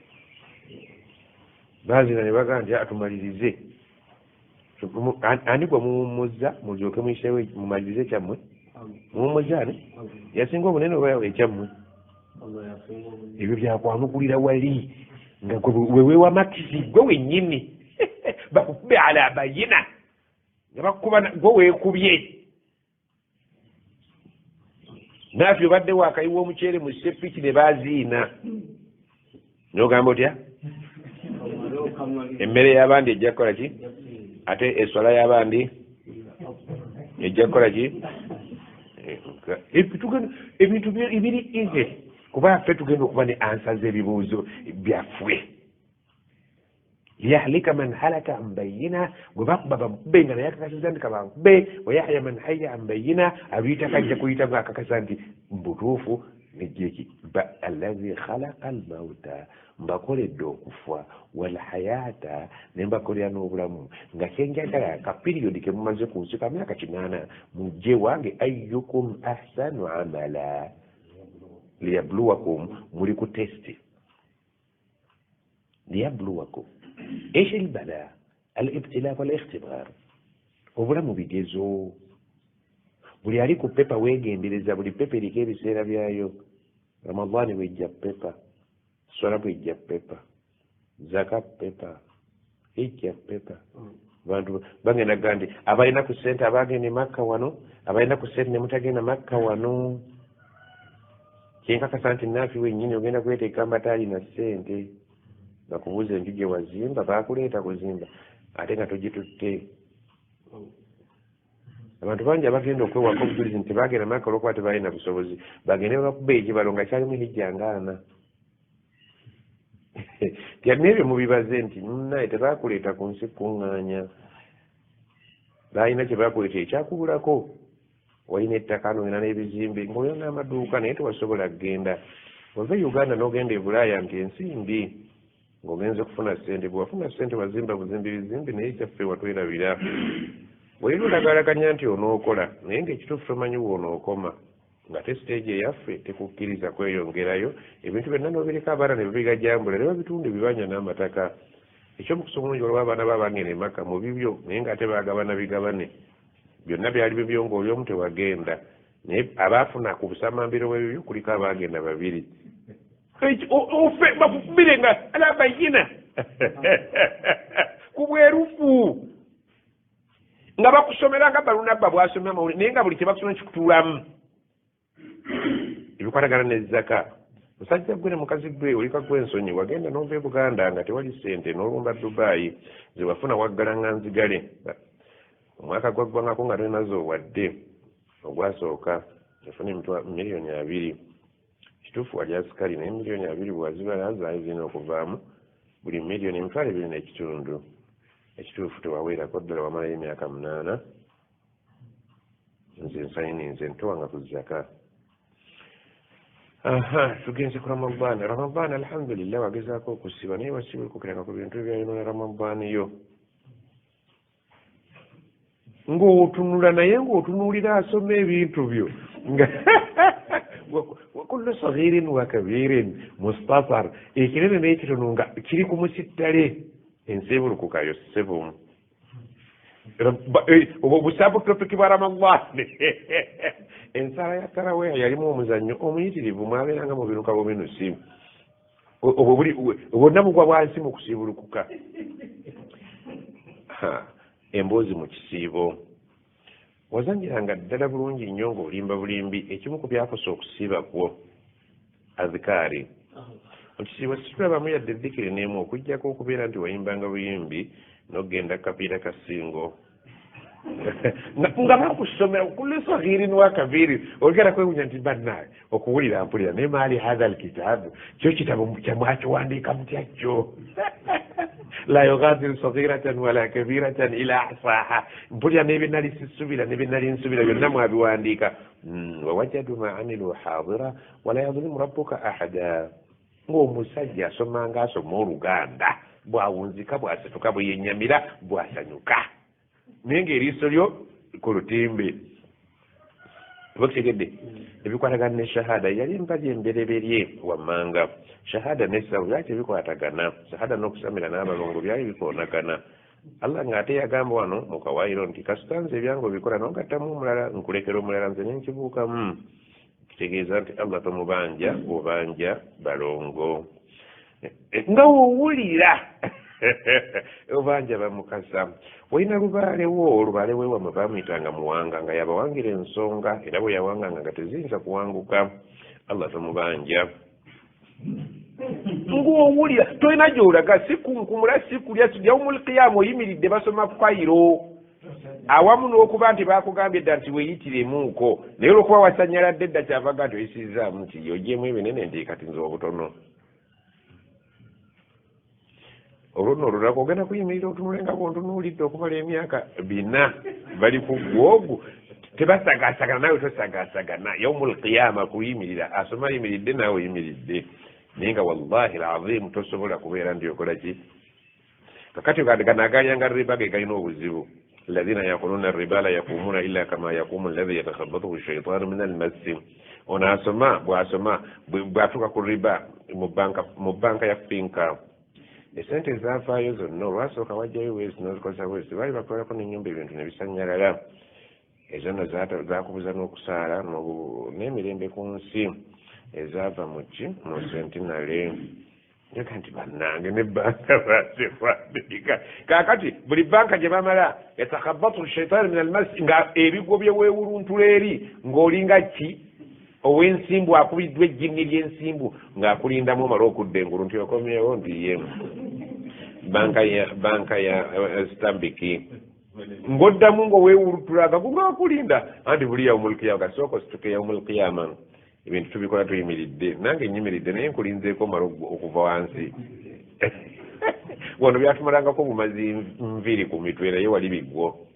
baazina ne bagaa nti atumalirize ani gwe muwummuza mulyoke muyiseewo mumalirize ekyammwe muwummuza ani yasinga obunene oba ekyammwe ebyo byakwanukulira wali nga wewewa makisi gwe wennyini bakukube ala bayina nga bakukuba gwe weekubye naafi obadde wakayiwa omuceere mu sepiki ne baaziina nogamba otya emmere y'abandi ejja kukola ki ate eswala y'abandi ejja kukola ki ebintu ebiri ize kuba ffe tugenda okuba ne ansa z'ebibuuzo byaffe liyahlika man halaka an bayina gwe bakuba bamukube nga naye akakasiza nti kabankube wayahya man hayya an bayina abiyita kajja kuyita nga akakasa nti mbutuufu nejeki allazi khalaqa almauta mbakoledde okufa walhayata ne mbakolera n'obulamu nga kyenjagala akapiriyodi ke mumaze ku nsi ka myaka 8 mujje wange ayyukum ahsanu amala liyabluwakum muli ku testi liyabluwakum ايش البلاء الابتلاء والاختبار obulamu bigezo buli ali ku pepa weegendereza buli pepa eriko ebiseera byayo ramadani wejja pepa swala bwejja pepa zaka pepa ejja pepa bantu bagenda gandi abalina ku sente abagenda makka wano abalina ku sente ne mutagenda makka wano kyenkakasa nti naafi wennyini ogenda kweteeka mbataali na sente bakubuuza enju gye wazimba baakuleeta kuzimba ate nga togitutte abantu bangi abagenda okwewaka obujulizi nti bagenda maka olwokuba tebalina busobozi bagende bakuba ekibalo nga kyalimu hijja ngaana tyalina ebyo mubibaze nti naye tebakuleeta ku nsi kuŋŋaanya balina kye bakuleeta ekyakubulako walina ettaka nogenda n'ebizimbe ng'olina n'amaduuka naye tewasobola kgenda ova uganda n'ogenda e bulaaya nti ensimbi ng'ogenze kufuna ssente bwe wafuna ssente wazimba buzimbi bizimbi naye kyaffe watwerabira bwera olagalaganya nti onookola naye ng'ekituufu tomanyi woonookoma nga te siteegi eyaffe tekukkiriza kweyongerayo ebintu byonna n'obireka abaana ne babigajambula ne babitundu bibanya n'amataka ekyomukusa omulungi olwa abaana babangene emaka mu bibyo naye ng'ate bagabana bigabane byonna byali bibyo ng'oli omu tewagenda naye abaafuna ku busamambiro bw'ebibyo kuliko abagenda babiri ofe bakukubire nga alabayina ku bwerufu nga bakusomera nga balunabba bwasomera mawuli naye nga buli kyebakusoma kikutuulamu ebikwatagana nezzaka musajja gwe ne mukazi gwe olika gw'ensonyi wagenda n'ova e buganda nga tewali ssente n'olumba dubaayi zewafuna waggalanga nzigale omwaka gwaggwangako nga tonazo wadde ogwasooka yafuna miliyoni 2 kituufu wali asikali naye miliyoni 2 bwazibala zaali zirina okuvaamu buli miliyoni 2.5 ekituufu tewaweerako ddala wamalayo emyaka 8 nze nsayininze ntowanga ku zaka tugenze ku ramadaan alhamdulillah wagezaako okusiba naye wasiba okukiranga ku bintu byayonona ramadaan yo ng'otunula naye ng'otunuulira asoma ebintu byo wakullu saghirin wa kabirin mustasar ekinene n'ekitono nga kiri ku musittale ensi ebulukukayo sebumu obusabutopiki bwa ramadaan ensala ya taraweha yalimu omuzannyo omuyitirivu mwabeeranga mu binuka buminusi bwonna mugwa bwansi mu kusiibulukuka emboozi mu kisiibo wazanyiranga ddala bulungi nnyo ng'olimba bulimbi ekimu ku byakosa okusiiba kwo azikaari mu kisiibo situlabamu yadde eddikire n'emu okugjako okubeera nti wayimbanga buyimbi n'ogenda kapiira kasingo nga bakusomera kullu saghirin wa kabirin olugera kwewunya nti bannaye okuwulira mpulira naye maali hatha alkitaabu kyo kitabo kyamwakiwandiika mutya kyo la yughadiru saghiratan wala kabiratan ila ahsaha mpulira n'ebinali sisubira n'ebinali nsubira byonna mwabiwandiika wawajadu ma amilu hadira wala yadhlimu rabbuka ahada ng'omusajja asomanga asoma oluganda bwawunzika bwasituka bweyenyamira bwasanyuka naye ng'eriiso lyo ku lutimbe bakitegedde ebikwatagana ne shahada yali mpaji embereberye wammanga shahada nesabu byali tebikwatagana shahada n'okusamira n'abalongo byali bikoonagana allah ng'ate yagamba wano mu kawaayiro nti kasitanze ebyange obikola n'ogattamu omulala nkulekera omulala nze nenkibuukamu kitegeeza nti allah tomubanja obanja balongo nga woowulira obanja bamukasa walina lubaale we wamwe bamuyitanga muwanga nga yabawangira ensonga era bwe yawanganga nga teziyinza kuwanguka allah tomubanja ng'owulira tolina gy'olaga sikunkumula sikulya yawmul qiyama oyimiridde basoma fayiro awamu n'okuba nti bakugambye dda nti weeyitiremuuko naye olwokuba wasanyaladde dda kyavaga nti oyisizaamu nti yogyemu ebinene nti kati nze obutono olwo olulako ogenda kuyimirira otunule nga bontunuulidde okumala emyaka 4 bali ku gwogu tebasagaasagana nawe tosagaasagana yaumul qiyama kuyimirira asoma yimiridde naawe yimiridde naye nga wallahi alazim tosobola kubeera nti okola ki kakati ganaganyanga riba ge galina obuzibu alladhina yakuluna riba la yakumuna illa kama yakumu alladhi yatakhabbathu ash-shaytanu min al-massi ono asoma bw'atuuka ku riba mu banka ya finka esente zaavaayo zonna olwasooka wajjayo wezi n'ozikoza wezi baali batwalako n'ennyumba ebintu ne bisanyalala ezonna zakubuza n'okusaala n'emirembe ku nsi ezaava mu sentinale nyoka nti bannange ne banka bazekwandika kaakati buli banka gye bamala yatakhabatu shaitani min almasi nga ebigo byeweewuluntula eri ng'olinga ki ow'ensimbu akubiddwa ejjinni ly'ensimbu ng'akulindamu omala okudda engulu nti okomyewo ndiyemu banka ya stambiki ng'oddamu ng'oweewulutulaga kulinda anti buli yaumul qiyama kasooka osituke yaumul qiyama ebintu tubikola tuyimiridde nange nyimiridde naye nkulinzeeko mala okuva wansi wano byatumalangako bumazi nviri ku mitwe naye wali biggwo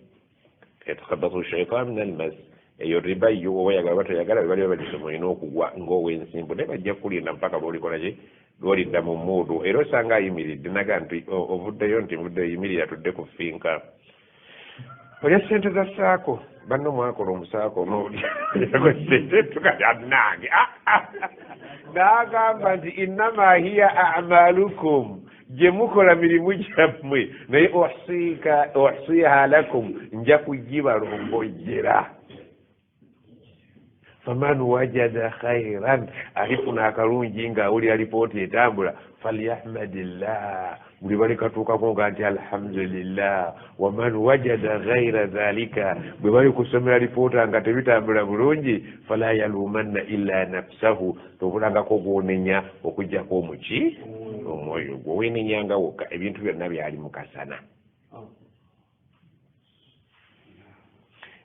etakabatu shaitan min almas eyo riba yo oba yagala batoyagala bali babalisomo olina okugwa ng'ow'ensimbu naye bajja kulinda mpaka lwolikola ki lwolidda mu muudu era osanga ayimiridde naga nti ovuddeyo nti mvuddeyo yimirira tudde ku finka olya ssente za saako banno mwakola omusaako nolyagosente tukayanange n'agamba nti innama hiya amalukum gye mukola mirimu gyammwe naye ohsiha lakum nja kugibalombojjera faman wajada khairan alifuna akalungi ng'awulira lipooti etambula falyahmadillah buli balikatuukako nga nti alhamdulillah waman wajada ghaira dhalika bwe bali kusomera lipoota nga tebitambula bulungi fala yalumanna illa nafsahu tobulangako gwonenya okugjako omuki omwoyo gwe weenenyanga wokka ebintu byonna byali mukasana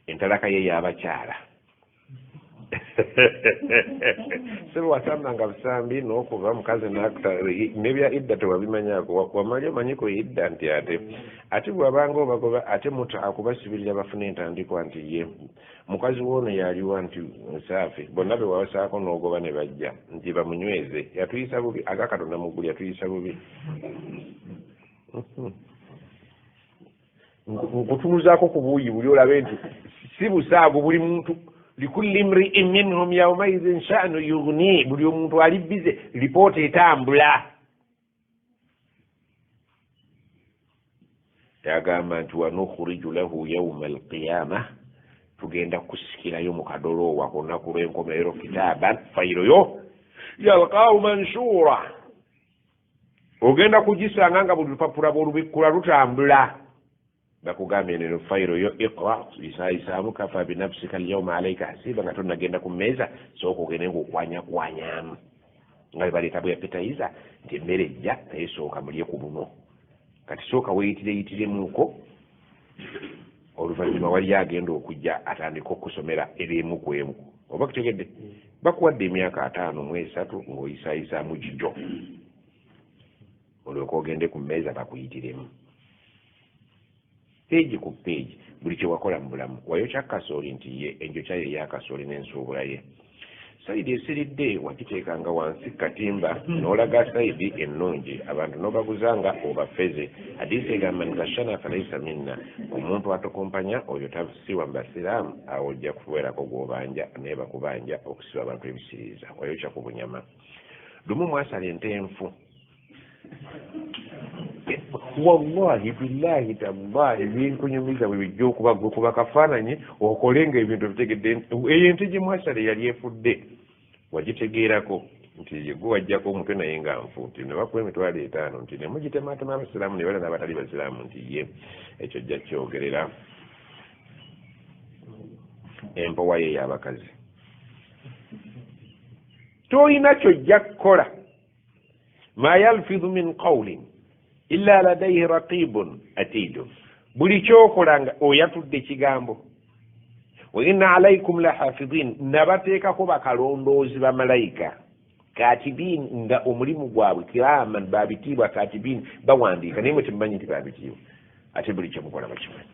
entalaka ye y'abakyala sebe wasambanga busambi n'okuva mukazi nebya idda tewabimanyako wamali omanyiko idda nti ate bwabanga obagoba ate muta akubasibirira bafuna entandikwa nti ye mukazi woono yaliwa nti nsaafi bonna bewasaako n'ogoba ne bajja nti bamunyweze yatuyisa bubi agakatonda muggulu yatuyisa bubi nkutunuzaako ku buuyi buli olabe nti si busaago buli muntu likulli mri'in minhum yawmaidhin sha'nu yughni buli omuntu ali bize lipoota etambula yagamba nti wanukhriju lahu yawma alqiyama tugenda kusikirayo mu kadoloowa ku lunaku lw'enkomerero kitaaban fayiro yo yalqaahu manshura ogenda kugisanga nga buli lupapula bw'olubikkula lutambula bakugambye neno fayiro yo iqra isaayisaamu kafa binafsika alyawma alayka hasiba nga tonnagenda ku mmeeza sooka ogende ng'okwanyakwanyamu nga bebaleeta bwe yapetayiza nti emmere ejja naye sooka mulye ku buno kati sooka weeyitireyitiremu oluvannyuma wali agenda okujja atandika okusomera erimu ku emu oba kitegedde bakuwadde emyaka 5 mu 3 ng'oyisaayisaamu gijo olyoka ogende ku mmeeza bakuyitiremu peegi ku peegi buli kyewakola mu bulamu wayokya kasooli nti ye enjokya ye eyakasooli n'ensuubula ye sayidi esiridde wagiteekanga wansi katimba n'olaga sayidi ennungi abantu n'obaguzanga obafeze hadiisi egamba nigashana falaisa minna omuntu atokompanya oyo tasiwa mu basiraamu awo ojja kuwerako gw'obanja naye bakubanja okusiba abantu ebisiriiza wayokya ku bunyama lumu mwasala entenfu wallahi billahi tallahi binkunyumiza bwe bijja okuba gwe kuba kafaananyi okolenga ebintu bitegedde eyo ente gye mwasale yali efudde wagitegeerako nti yegwe wajjako omutwe naye nga nfu nti ne bakuwa emitwalo 5 nti ne mugitematema abasiraamu ne bala n'abatali basiraamu nti ye ekyo jja kyogerera empowa ye y'abakazi toyina kyojja kukola ma yalfidhu min qawlin illa ladayhi raqibun atidun buli kyokolanga oyatudde ekigambo wa inna alaykum lahafidhin nabateekako bakalondoozi bamalayika katibin nga omulimu gwabwe kiraman babitiibwa katibin bawandiika naye mwe temumanyi nti babitiibwa ate buli kyemukola bakimanyi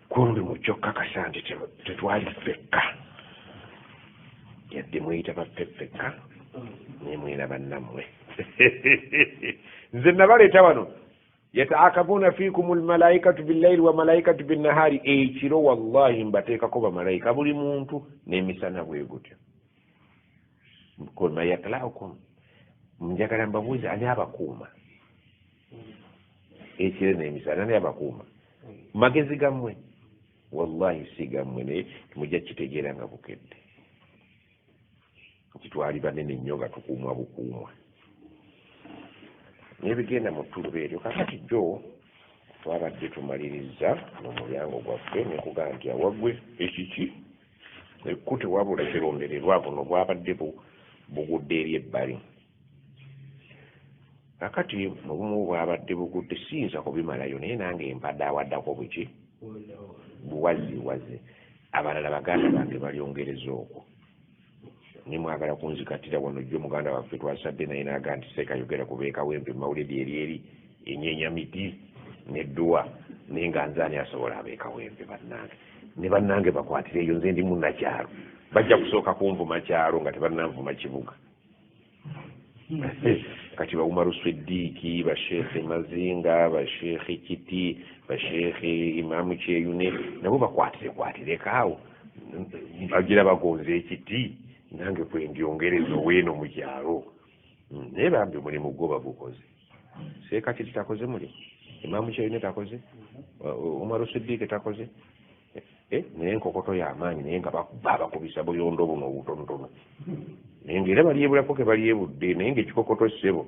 kululimu kyokkakasa nti tetwali ffekka yadde mweyita baffeffekka naye mwina bannammwe nze nabaleeta wano yataakabuna fikum almalaikatu billaili wa malaikatu binnahari ekiro wallahi mbateekako bamalayika buli muntu n'emisana bwe gutyo koma yaklaukum njagala mbabuuze ani abakuuma ekiro n'emisana ani abakuuma magezi gammwe wallahi si gammwe naye timujja kitegeera nga bukedde nti twali banene nnyo nga tukuumwa bukuumwa nebigenda mu ttuluba eryo kakati jjo twabadde tumaliriza mu mulyango gwaffe nekugamba nti awaggwe ekiki ekkute wabula kirondererwa buno bwabadde bugudde eri ebbali kakati obumu bwabadde bugudde siyinza kubimalayo naye nange mpadde awaddako buki buwaziwazi abalala baganda bange balyongereza okwo nimwagala kunzikatira wano jjo muganda waffe twasadde naye naga nti sekayogera kubeekawempe mawulire eryeri enyenya miti nedduwa naye nga nzaani asobola abeekawempe bannange ne bannange bakwatireeyo nze ndi munnakyalo bajja kusooka kunvuma kyalo nga tebannanvuma kibuga kati ba Umaru Sweddiiki basheekhe Mazinga basheekhe Kiti basheekhe Imamu Kyeyune nabo bakwatireko bagira bagonze ekiti nange kwe ndyongereza oweeno mu kyalo naye bambi omulimu gwo bagukoze Seeka Kiti takoze mulimu Imamu Kyeyune takoze Umaru Sweddiiki takoze naye enkokoto y'amaanyi naye nga bakubisa buyondo buno obutonotono naye ngaera balyebulako ke balyebudde naye ngaekikokoto ssebo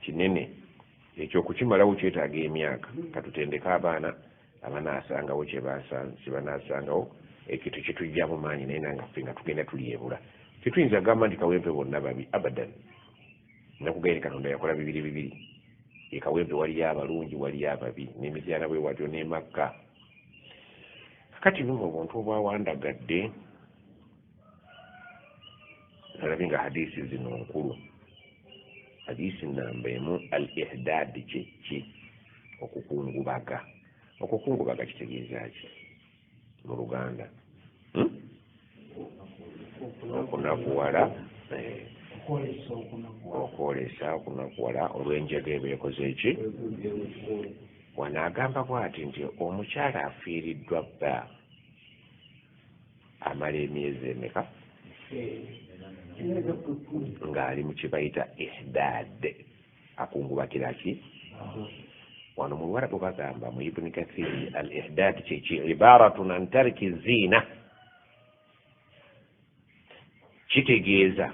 kinene ekyokukimalawo kyetaaga emyaka katutendeka abaana abanaasangawo kyebanaasangawo ekintu kyetujja mu maanyi naye nange ffe nga tugenda tulyebula tetuyinza gamba nti kawempe bonna babi abadan nakugaire Katonda yakola bibiri ekawempe waliyo abalungi waliyo ababi n'emityana bwe watyo n'emakka kati buno obuntu obwawandagadde nalabye nga hadisi zino nkulu hadisi namba emu al ihdad kyeki okukungubaga kitegeeza ki mu Luganda okunakuwala okwolesa okunakuwala olw'enjega eba ekoze eki wanaagamba bw'ati nti omukyala afiiriddwa bba amala emyezi emeka ng'ali mu kibayita ihdad akungubakira ki wano mu Luwarabu bagamba mu Ibn Kathir al ihdad kyeki ibaratun an tarki zina kitegeeza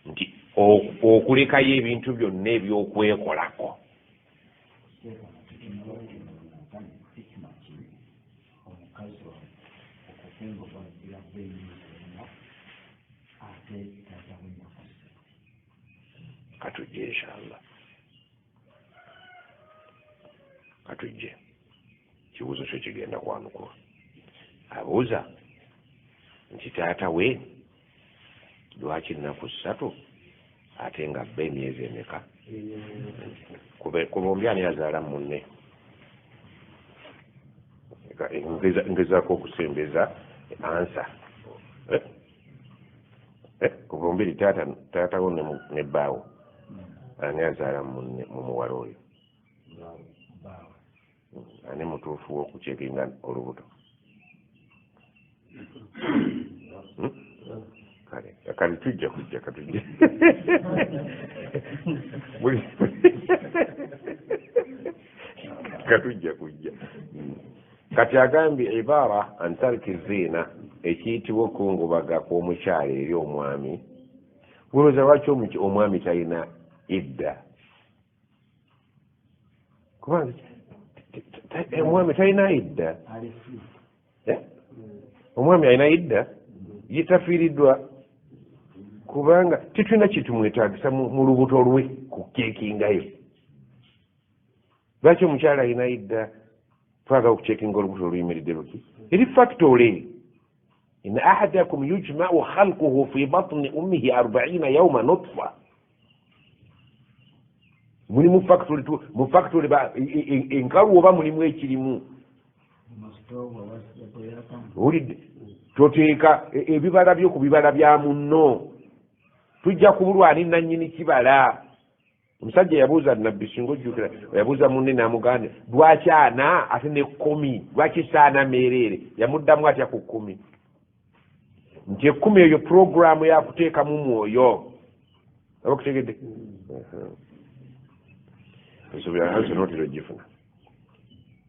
nti okulekayo ebintu byonna ebyokwekolako katujje inshallah katujje kibuuzo kyo kigenda kwanukula abuuza nti taata we lwaki nnaku 3 ate nga bba emyezi emeka kuba ombyani yazaala munne ngezaako okusembeza ansa kuva ombiri taatawo ne bbaawo ani azaala mu muwala oyo ani mutuufu w'okucekinga olubuto kale tujja katujja katujja kujja kati agambye ibara an tarki zina ekiyitibwa okungubaga kw'omukyala eri omwami bulooza lwaki omwami talina idda kubanga omwami talina idda omwami alina idda yitafiiriddwa kubanga tetulina kitumwetagisa mu lubuto lwe kukekingayo lwaki omukyala alina idda twagala okucekinga olubuto oluyimiridde luki eri factory in ahadakum yujma'u khalquhu fi batni ummihi 40 yawma nutfa mulimu factory enkalu oba mulimu ekirimu olidde toteeka ebibala byo ku bibala bya munno tujja kubulwani nannyini kibala omusajja yabuuza nabbi singa ojjukira yabuuza munne n'amuganda lwaki ana ate ne 10 lwaki saana meereere yamuddamu atya ku 10 nti 10 eyo puroguramu yakuteekamu mwoyo aba kutegedde ensobi notero gifuna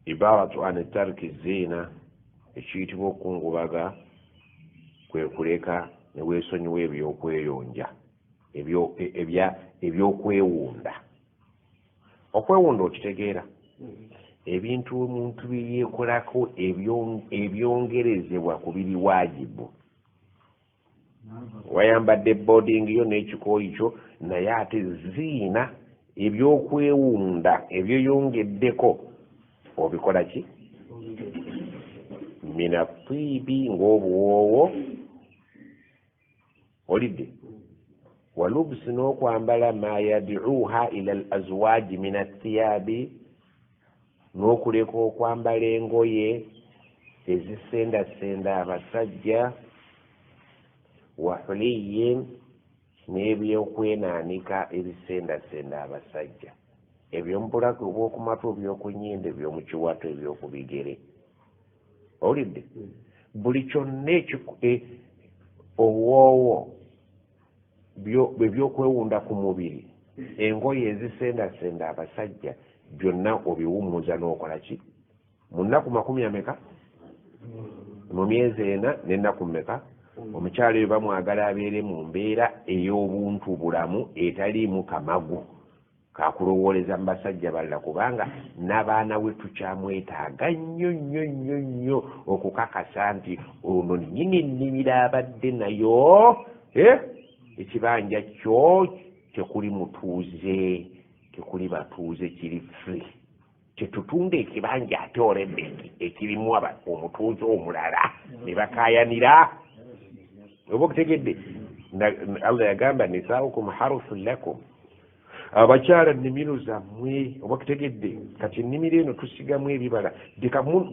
ibaratu an tarki zina ekiyitibwa okungubaga kwe kuleka ne weesonyiwa ebyokweyonja ebyokwewunda okwewunda okitegeera ebintu omuntu byeyekolako ebyongerezebwa ku biri waajibu wayambadde boarding yo n'ekikooyi kyo naye ate ziina ebyokwewunda ebyoyongeddeko obikola ki mina tiibi ng'obuwoowo olidde walubusi n'okwambala ma yadiuha ila al azwaji min athiyaabi n'okuleka okwambala engoye ezisendasenda abasajja wa huliyin n'ebyokwenaanika ebisendasenda abasajja ebyomubulago obwokumatu ebyokunyindo ebyomukiwato ebyokubigere olidde buli kyonna obuwoowo ebyokwewunda ku mubiri engoye ezisendasenda abasajja byonna obiwummuza n'okola ki mu nnaku 40 mu myezi 4 n'ennaku mmeka omukyalo oyo bamwagala abeere mu mbeera ey'obuntu bulamu etaliimu kamagu kakulowooleza mu basajja balala kubanga n'abaana we tukyamwetaaga nnyo okukakasa nti ono nnyini ennimira abadde nayo ekibanja kyo tekuli mutuuze tekuli batuuze kiri free tetutunda ekibanja ate oledde ekirimu omutuuze omulala ne bakayanira oba okutegedde Allah yagamba nisaaukum harusun lakum abakyala nnimiro zammwe oba kutegedde kati ennimiro eno tusigamu ebibala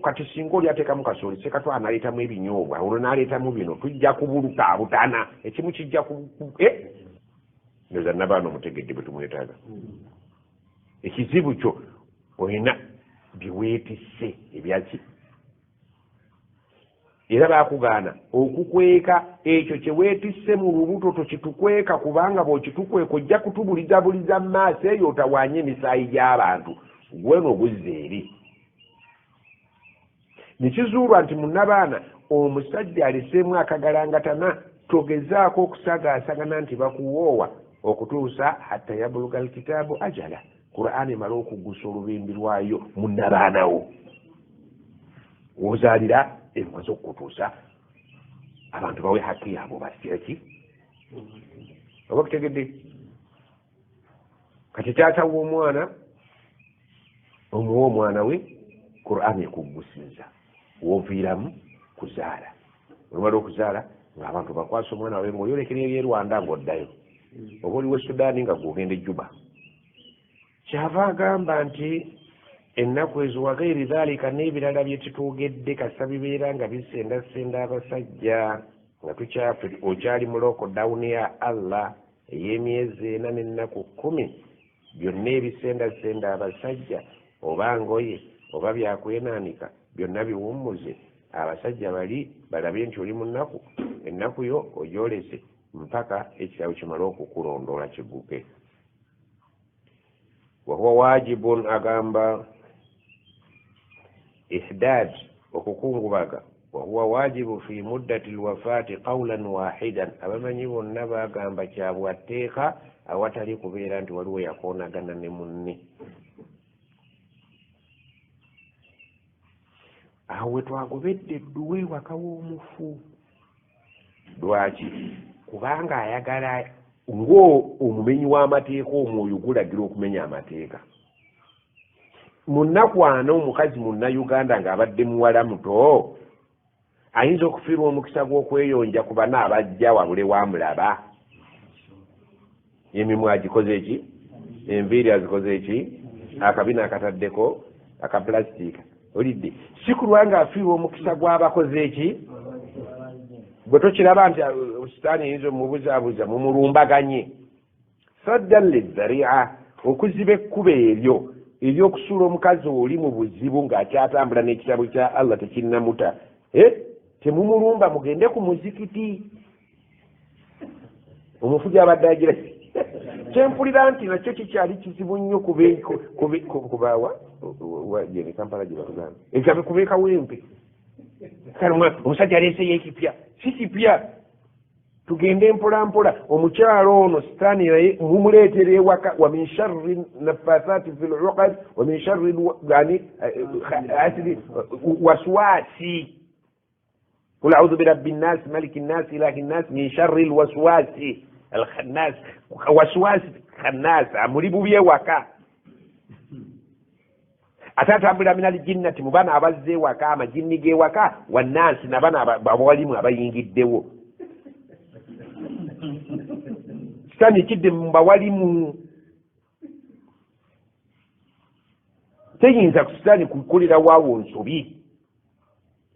kati singa oli ateekamu kasooli sekatwa analeetamu ebinyoobwa olwo n'aleetamu bino tujja kubulutaabutana ekimu kijja ndoza nabaana omutegedde bwe tumwetaaga ekizibu kyo olina byeweetisse ebyaki era bakugaana okukweka ekyo kyeweetisse mu lubuto tokitukweka kubanga bw'okitukweka ojja kutubulizabuliza mu maaso eyo otawaanye emisaayi gy'abantu gweno oguzza eri nekizuulwa nti munnabaana omusajja aliseemu akagalangatana togezaako okusagaasagana nti bakuwoowa okutuusa hatta yabuluga alkitaabu ajala Qur'ani emala okuggusa olubimbi lwayo munnabaanawo wozaalira emaze okukutuusa abantu bawe haki yaabwe basiraki oba kutegedde kati taata w'omwana omuwa omwana we Qur'ani ekuggusiza woviiramu kuzaala olumala okuzaala ng'abantu bakwasa omwana wawe ng'oyolekera eri Rwanda ng'oddayo oba oliwo Sudaani nga gwogenda ejjuba kyava agamba nti ennaku ezo wagairi dhalika n'ebirala bye tutwogedde kasa bibeera nga bisendasenda abasajja nga okyali mu lockdown ya Allah ey'emyezi 4 n'ennaku 10 byonna ebisendasenda abasajja oba ngoye oba byakwenaanika byonna biwummuze abasajja bali balabe nti oli mu nnaku ennaku yo ogyolese mpaka ekirawo kimala okukulondoola kigguke wahuwa wajibun agamba ihdad okukungubaga wahuwa wajibu fi muddati lwafaati qawlan wahidan abamanyi bonna bagamba kyabwatteeka awatali kubeera nti waliwo yakoonagana ne munne awo we twagobedde edduwe waka w'omufu lwaki kubanga ayagala ng'omumenyi w'amateeka omwoyo gulagira okumenya amateeka mu nnaku 4 omukazi munnayuganda ng'abadde muwala muto ayinza okufiirwa omukisa gw'okweyonja ku bana abajja wabule wamulaba emimwa agikoze eki enviiri azikoze eki akabina akataddeko akapulasitiika olidde si kulwa ng'afiirwa omukisa gw'abakoze eki bwe tokiraba nti sitaani eyinza omubuzaabuza mumulumbaganye saddan lizari'a okuziba ekkuba eryo ery'okusuula omukazi oli mu buzibu ng'akyatambula n'ekitabo kya Allah tekinnamuta temumulumba mugende ku muzikiti omufu gy'abadde agira kyempulira nti nakyo kikyali kizibu nnyo kubaawa jene Kampala gye batugamba ekigambo kubeeka wempe omusajja aleeseyo ekipya si kipya tugende mpolampola omukyalo ono sitaani naye mumuleetera ewaka wa min sharri nafathati fi luqad wa min sharri waswasi qul a'udhu birabbi nnas maliki nnas ilahi nnas min sharri lwaswasi alkhannas waswasi khannas amuli bubi ewaka ate atambulira minal jinnati mu bana abazze ewaka amajinni g'ewaka wannansi nabana abawalimu abayingiddewo sitaani ekidde mu bawalimu teyinza sitaani kukolera waawo nsobi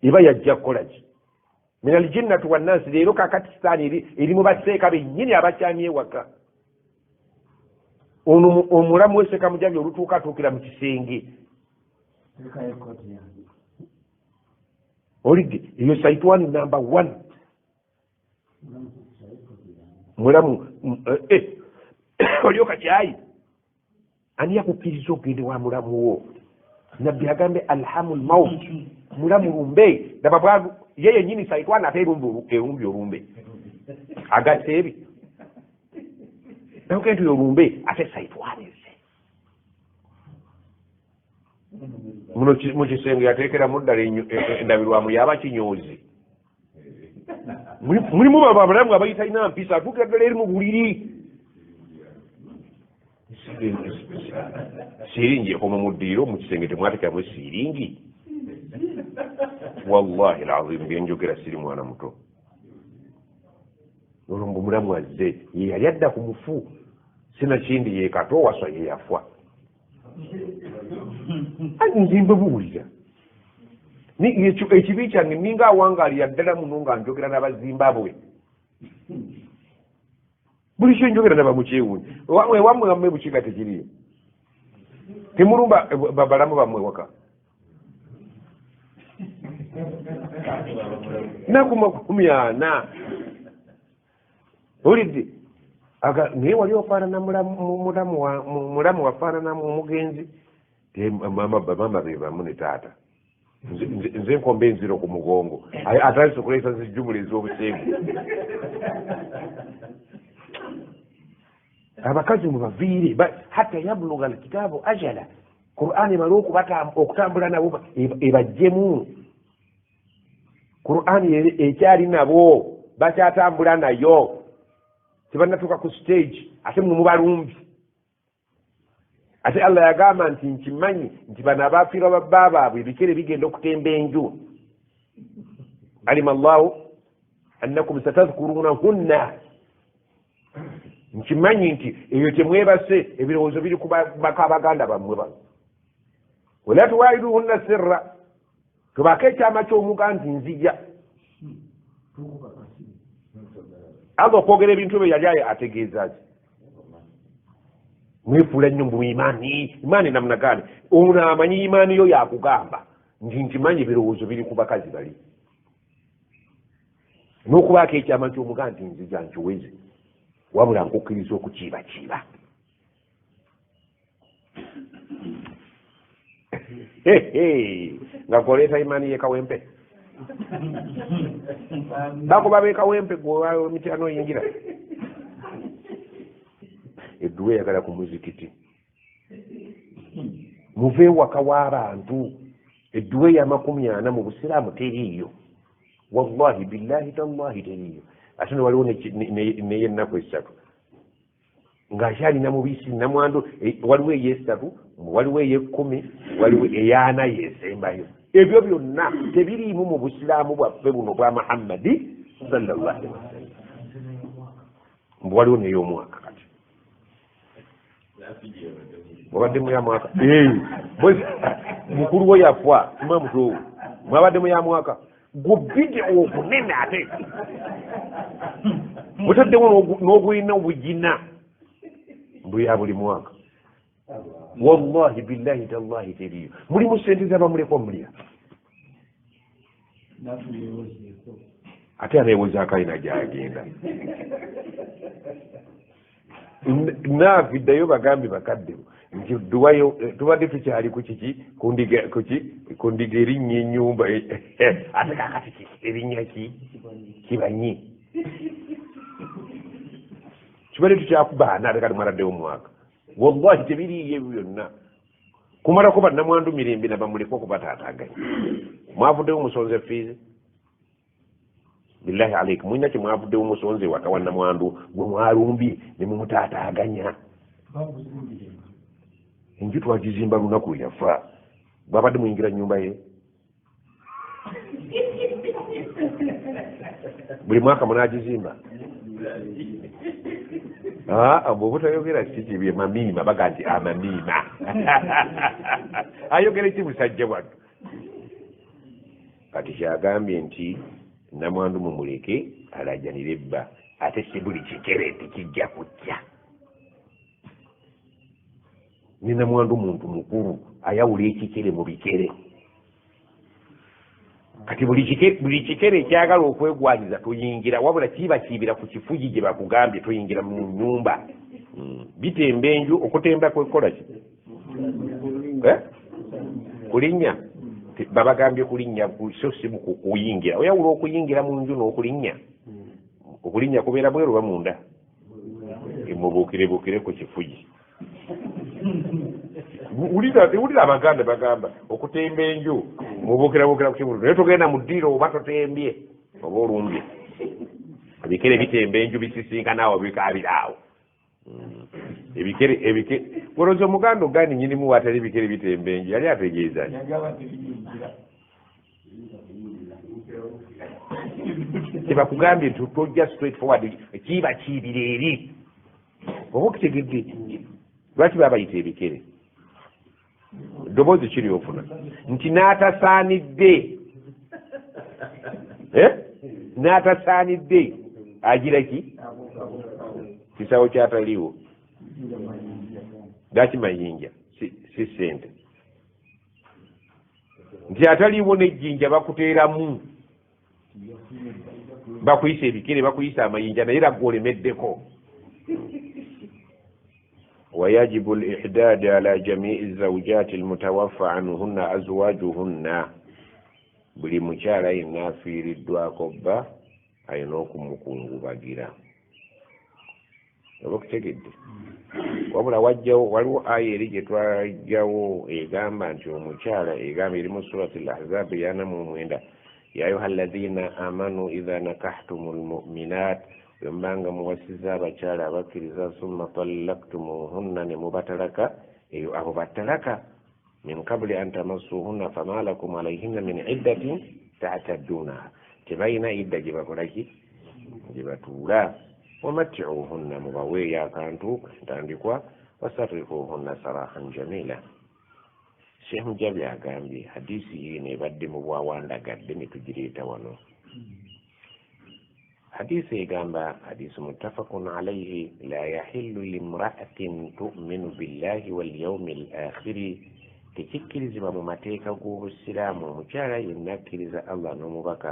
eba yajja kukola ki minal jinnati wannansi leero kakati sitaani eri mu baseeka bennyini abakyamye ewaka ono omulamu w'eseka mujabi olutuuka atuukira mu kisenge olidde eyo saitwani number 1 mulamu olyoka kyayi ani yakukkiriza okugende wa mulamu wo nabbi agambe alhamu lmaut mulamu lumbe daba bwalu ye yennyini saitwani ate erumbi olumbe agatte ebi nakukentu yolumbe ate saitwani muno mu kisenge yateekeramu ddala endabirwamu yaba kinyoozi mulimu baba abalamu abayitalina mpisa atuukira ddala eri mu buliri siringi ekoma mu ddiiro mu kisenge temwateekeramu siringi wallahi alazim byenjogera siri mwana muto olwo mbu mulamu azze ye yali adda ku mufu sinakindi ye kato waswa ye yafa nzimbe buwulira ekibi kyange ninga awangalira ddala muno nga njogera n'abazimbabwe buli kyo njogera nabamukyewuunyi ewammwe gamme bukiga tekiriyo temulumba babalamu bammwe waka naku 40 olidde naye wali ofaanana mulamu wafaanana mugenzi mama be bamu ne taata nze nkomba enziro ku mugongo atandise okuleesa zijjumula ez'obusengu abakazi mubaviire hatta yabluga alkitaabu ajala qur'an emala okutambula nabo ebajjemu qur'an ekyali nabo bakyatambula nayo tebanatuuka ku stage ate mwe mubalumbi ate allah yagamba nti nkimanyi nti bano abaafiirwa babba baabwe ebikere bigenda okutemba enju alima llahu annakum satadhkurunahunna nkimanyi nti eyo temwebase ebirowoozo biri kubaka abaganda bammwe bano wala tuwaiduhunna sirra tubako ekyama ky'omuga nti nzija allah okwogera ebintu ebyo yali ategeeza ki mwefuula nnyo mbu imaani namuna gani ono amanyi imaani yo yakugamba nti nkimanyi ebirowoozo biri ku bakazi bali n'okubaako ekyama ky'omuga nti nzija nkiweze wabula nkukkiriza okukiibakiiba nga koleeta imaani yekawempe bakuba bekawempe gwemityano oyingira edduwa eyagala ku muzikiti muve ewaka w'abantu edduwa eya 40 mu busiraamu teriiyo wallahi billahi tallahi teriiyo ate newaliwo neyennaku 3 ng'akyalina mubisi namwandu waliwo ey'3 waliwo ey'10 waliwo ey'4 yesembayo ebyo byonna tebiriimu mu busiraamu bwaffe buno bwa muhammadi sallallahu alaihi wasallam mbu waliwo ney'omwaka kati mwabaddemu ya mwaka mukulu wo yafa mwa mutowo mwabaddemu ya mwaka gubidde okunene ate mutaddewo n'ogulina obugina mbu ya buli mwaka wallahi billahi tallahi teriyo mulimu sente zabamuleko mulya ate aneewozaako alina gyagenda naaviddayo bagambi bakadde nti duwayo tubadde tukyali ku kiki ku ndiga erinnya ennyumba ate kakati erinnya kibanyi kibadde tukyakubaana ate kati mwaladdewo omwaka wallahi tebiriiyo ebyo byonna kumalako bannamwandu mirembe nabamuleka okubataataaganya mwavuddewo musonze fiizi billahi alaikum mwina kye mwavuddewo musonze waka wa Namwandu gwe mwalumbye ne mumutaataaganya enju twagizimba lunaku yafa bwabadde muyingira nyumba ye buli mwaka munagizimba bwoba otayogera kiki bye mamiima baga nti amamiima ayogera ki musajja wano kati kyagambye nti Namwandu mumuleke alajanire bba ate si buli kikere tikijja kujja ni Namwandu muntu mukulu ayawula ekikere mu bikere kati buli kikere ekyagala okwegwanyiza tuyingira wabula kiba kibira ku kifugi gye bakugambye tuyingira mu nyumba bitemba enju okutemba kwekola ki kulinnya babagambye kulinnya so si kuyingira oyawula okuyingira mu nju n'okulinnya okulinnya kubeera bweru oba munda mubuukirebukire ku kifugi wulira abaganda bagamba okutemba enju mubuukirabukira ku kifugi naye togenda mu ddiiro oba totembye oba olumbye ebikere bitemba enju bisisinkanawo bikaabiraawo ebikere olowooza omuganda ogandi nyinimu watali ebikere bitemba enju yali ategeeza tebakugambye nti tojja straight forward kiba kiibira eri oba okitegedde lwaki babayita ebikere ddoboozi kiri ofuna nti n'atasaanidde n'atasaanidde agira ki kisawo kyataliwo daki mayinja si ssente nti ataliwo n'ejjinja bakuteeramu bakuyisa ebikere bakuyisa amayinja naye lagga olemeddeko ويجب الإحداد على جميع الزوجات المتوفى عنهن أزواجهن buli mukyala yenna afiiriddwako bba alina okumukungubagira oba okutegedde wabula waliwo aya eri gye twajjawo egamba nti omukyala egamba eri mu surati al-ahzab yana mu 9 ya ayuha alladhina amanu idha nakahtumu lmuminat bwembanga muwasiza abakyala abakkiriza summa tallaktumuhunna ne mubatalaka eyo abo batalaka min qabli an tamassuhunna fama lakum alayhinna min iddatin ta'taddunaha tebalina idda gye bakolaki gye batuula wamatti'uhunna mubaweeyo akantu ntandikwa wasarrihuhunna sarahan jamila Sheikh Mujabi agambye hadisi hii nebadde mu bwawandagadde ne tugireeta wano حديث يقام حديث متفق عليه لا يحل لامرأة تؤمن بالله واليوم الآخر تككرز ممتيك قوه السلام ومجالا ينكرز الله نمبك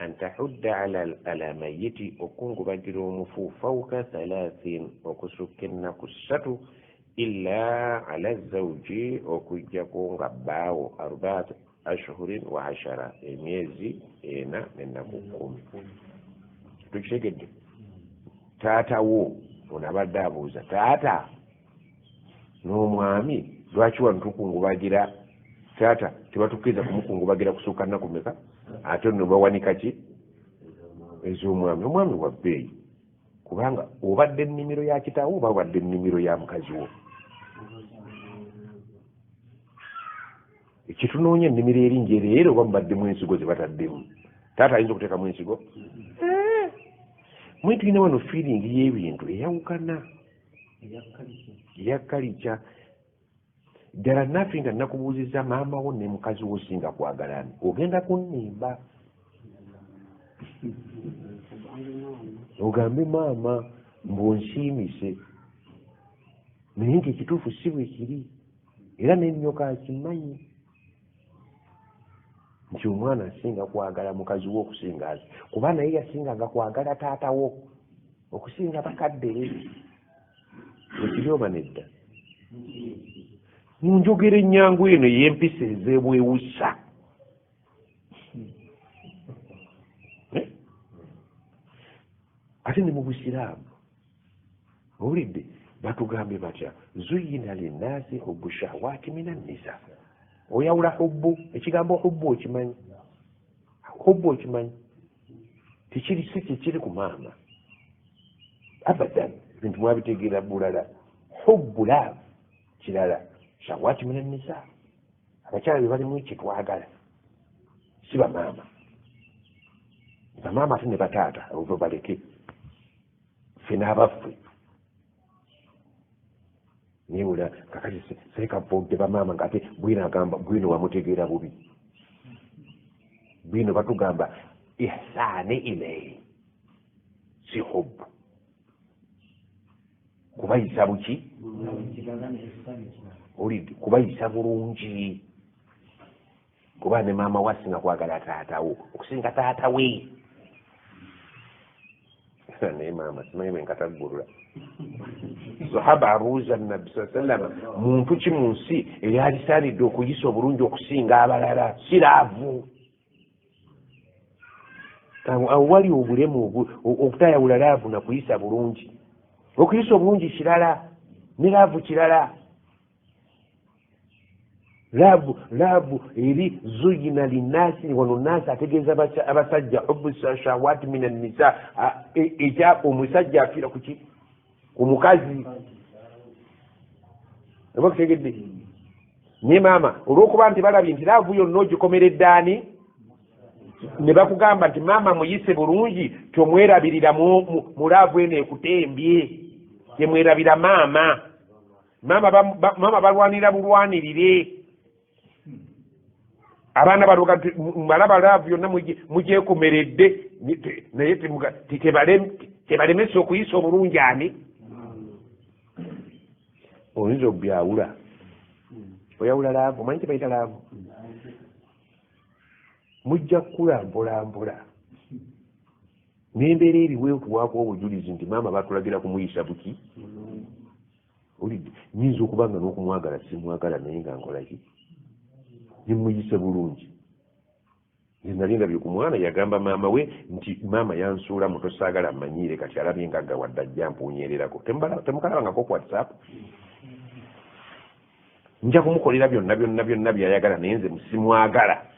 أن تحد على ميت وكنك بدلوم فوق 3 وكسكن كسة إلا على الزوج وكجكون غباو 4 أشهر و10 ميزي إنا منكم tukitegedde taatawo onabadde abuuza taata n'omwami lwaki wano tukungubagira taata tebatukkiriza kumukungubagira kusukka nnaku meka ate nno bawanika ki ez'omwami omwami wa bbeeyi kubanga obadde ennimiro ya kitaawo oba obadde ennimiro ya mukazi wo ekitunoonya ennimiro eringi ereero oba mubaddemu ensigo ze bataddemu taata ayinza okuteekamu ensigo mwe tulina wano feeling y'ebintu eyawukana eyakalica ddala naffe nga nakubuuziza maama wo ne mukazi wo singa kwagalani ogenda kunnimba ogambe maama mbonsiimise naye ngaekituufu si bwe kiri era n'ennyoka akimanyi nti omwana asinga kwagala mukazi wo okusinga aze kuba naye yasinganga kwagala taatawo okusinga bakadde ekiri oba nedda munjogera ennyangu eno ey'empisa ez'ebwewusa ate ne mu busiraamu owulidde batugambye batya zuyina linnaasi hubbu shahwaati mina nnisa oyawula hubbu ekigambo hubbu okimanyi tekiri si kikiri ku maama abadan ebintu mwabitegeera bulala hubbu laavu kirala shahwati mina nisa abakyala bye balimu kyetwagala si bamaama bamaama ate ne bataata abo baleke ffe n'abaffe niwula kakati sekavudde bamaama nga ate bwino agamba bwino wamutegeera bubi bwino batugamba ihsaani ilayhi si hubbu kubayisa buki olidde kubayisa bulungi kuba ne maama wasinga kwagala taatawo okusinga taata we naye maama simanyi bwenkataggulula sahaba abuuza nabbi saa sallama muntu ki mu nsi eyalisaanidde okuyisa obulungi okusinga abalala siraavu awo wali obulemu okutayawula laavu nakuyisa bulungi okuyisa obulungi kirala ne laavu kirala laavu eri zuyina linnaasi wano naasi ategeeza abasajja hubbu shahawati mina nisa ekya omusajja afiira kuki ku mukazi oba kutegedde ne maama olw'okuba nti balabye nti laavu yonna ogikomeredde ani ne bakugamba nti maama muyise bulungi tomwerabirira mu laavu eno ekutembye temwerabira maama balwanira bulwanirire abaana baloga malaba laavu yonna mugyekomeredde naye tebalemesa okuyisa obulungi ani oyinza okubyawula oyawula laavu omanyi tebayita laavu mujja kukula mpolampola n'embeera eriwe okuwaako obujulizi nti maama batulagira kumuyisa buki olidde nyinza okuba nga n'okumwagala simwagala naye nga nkolaki nimuyise bulungi nze nali ndabye ku mwana yagamba maama we nti maama yansuula muto saagala mmanyiire kati alabye nga gawadde ajja mpuunyererako temukalabangako ku whatsapp nja kumukolera byonna byayagala naye nze simwagala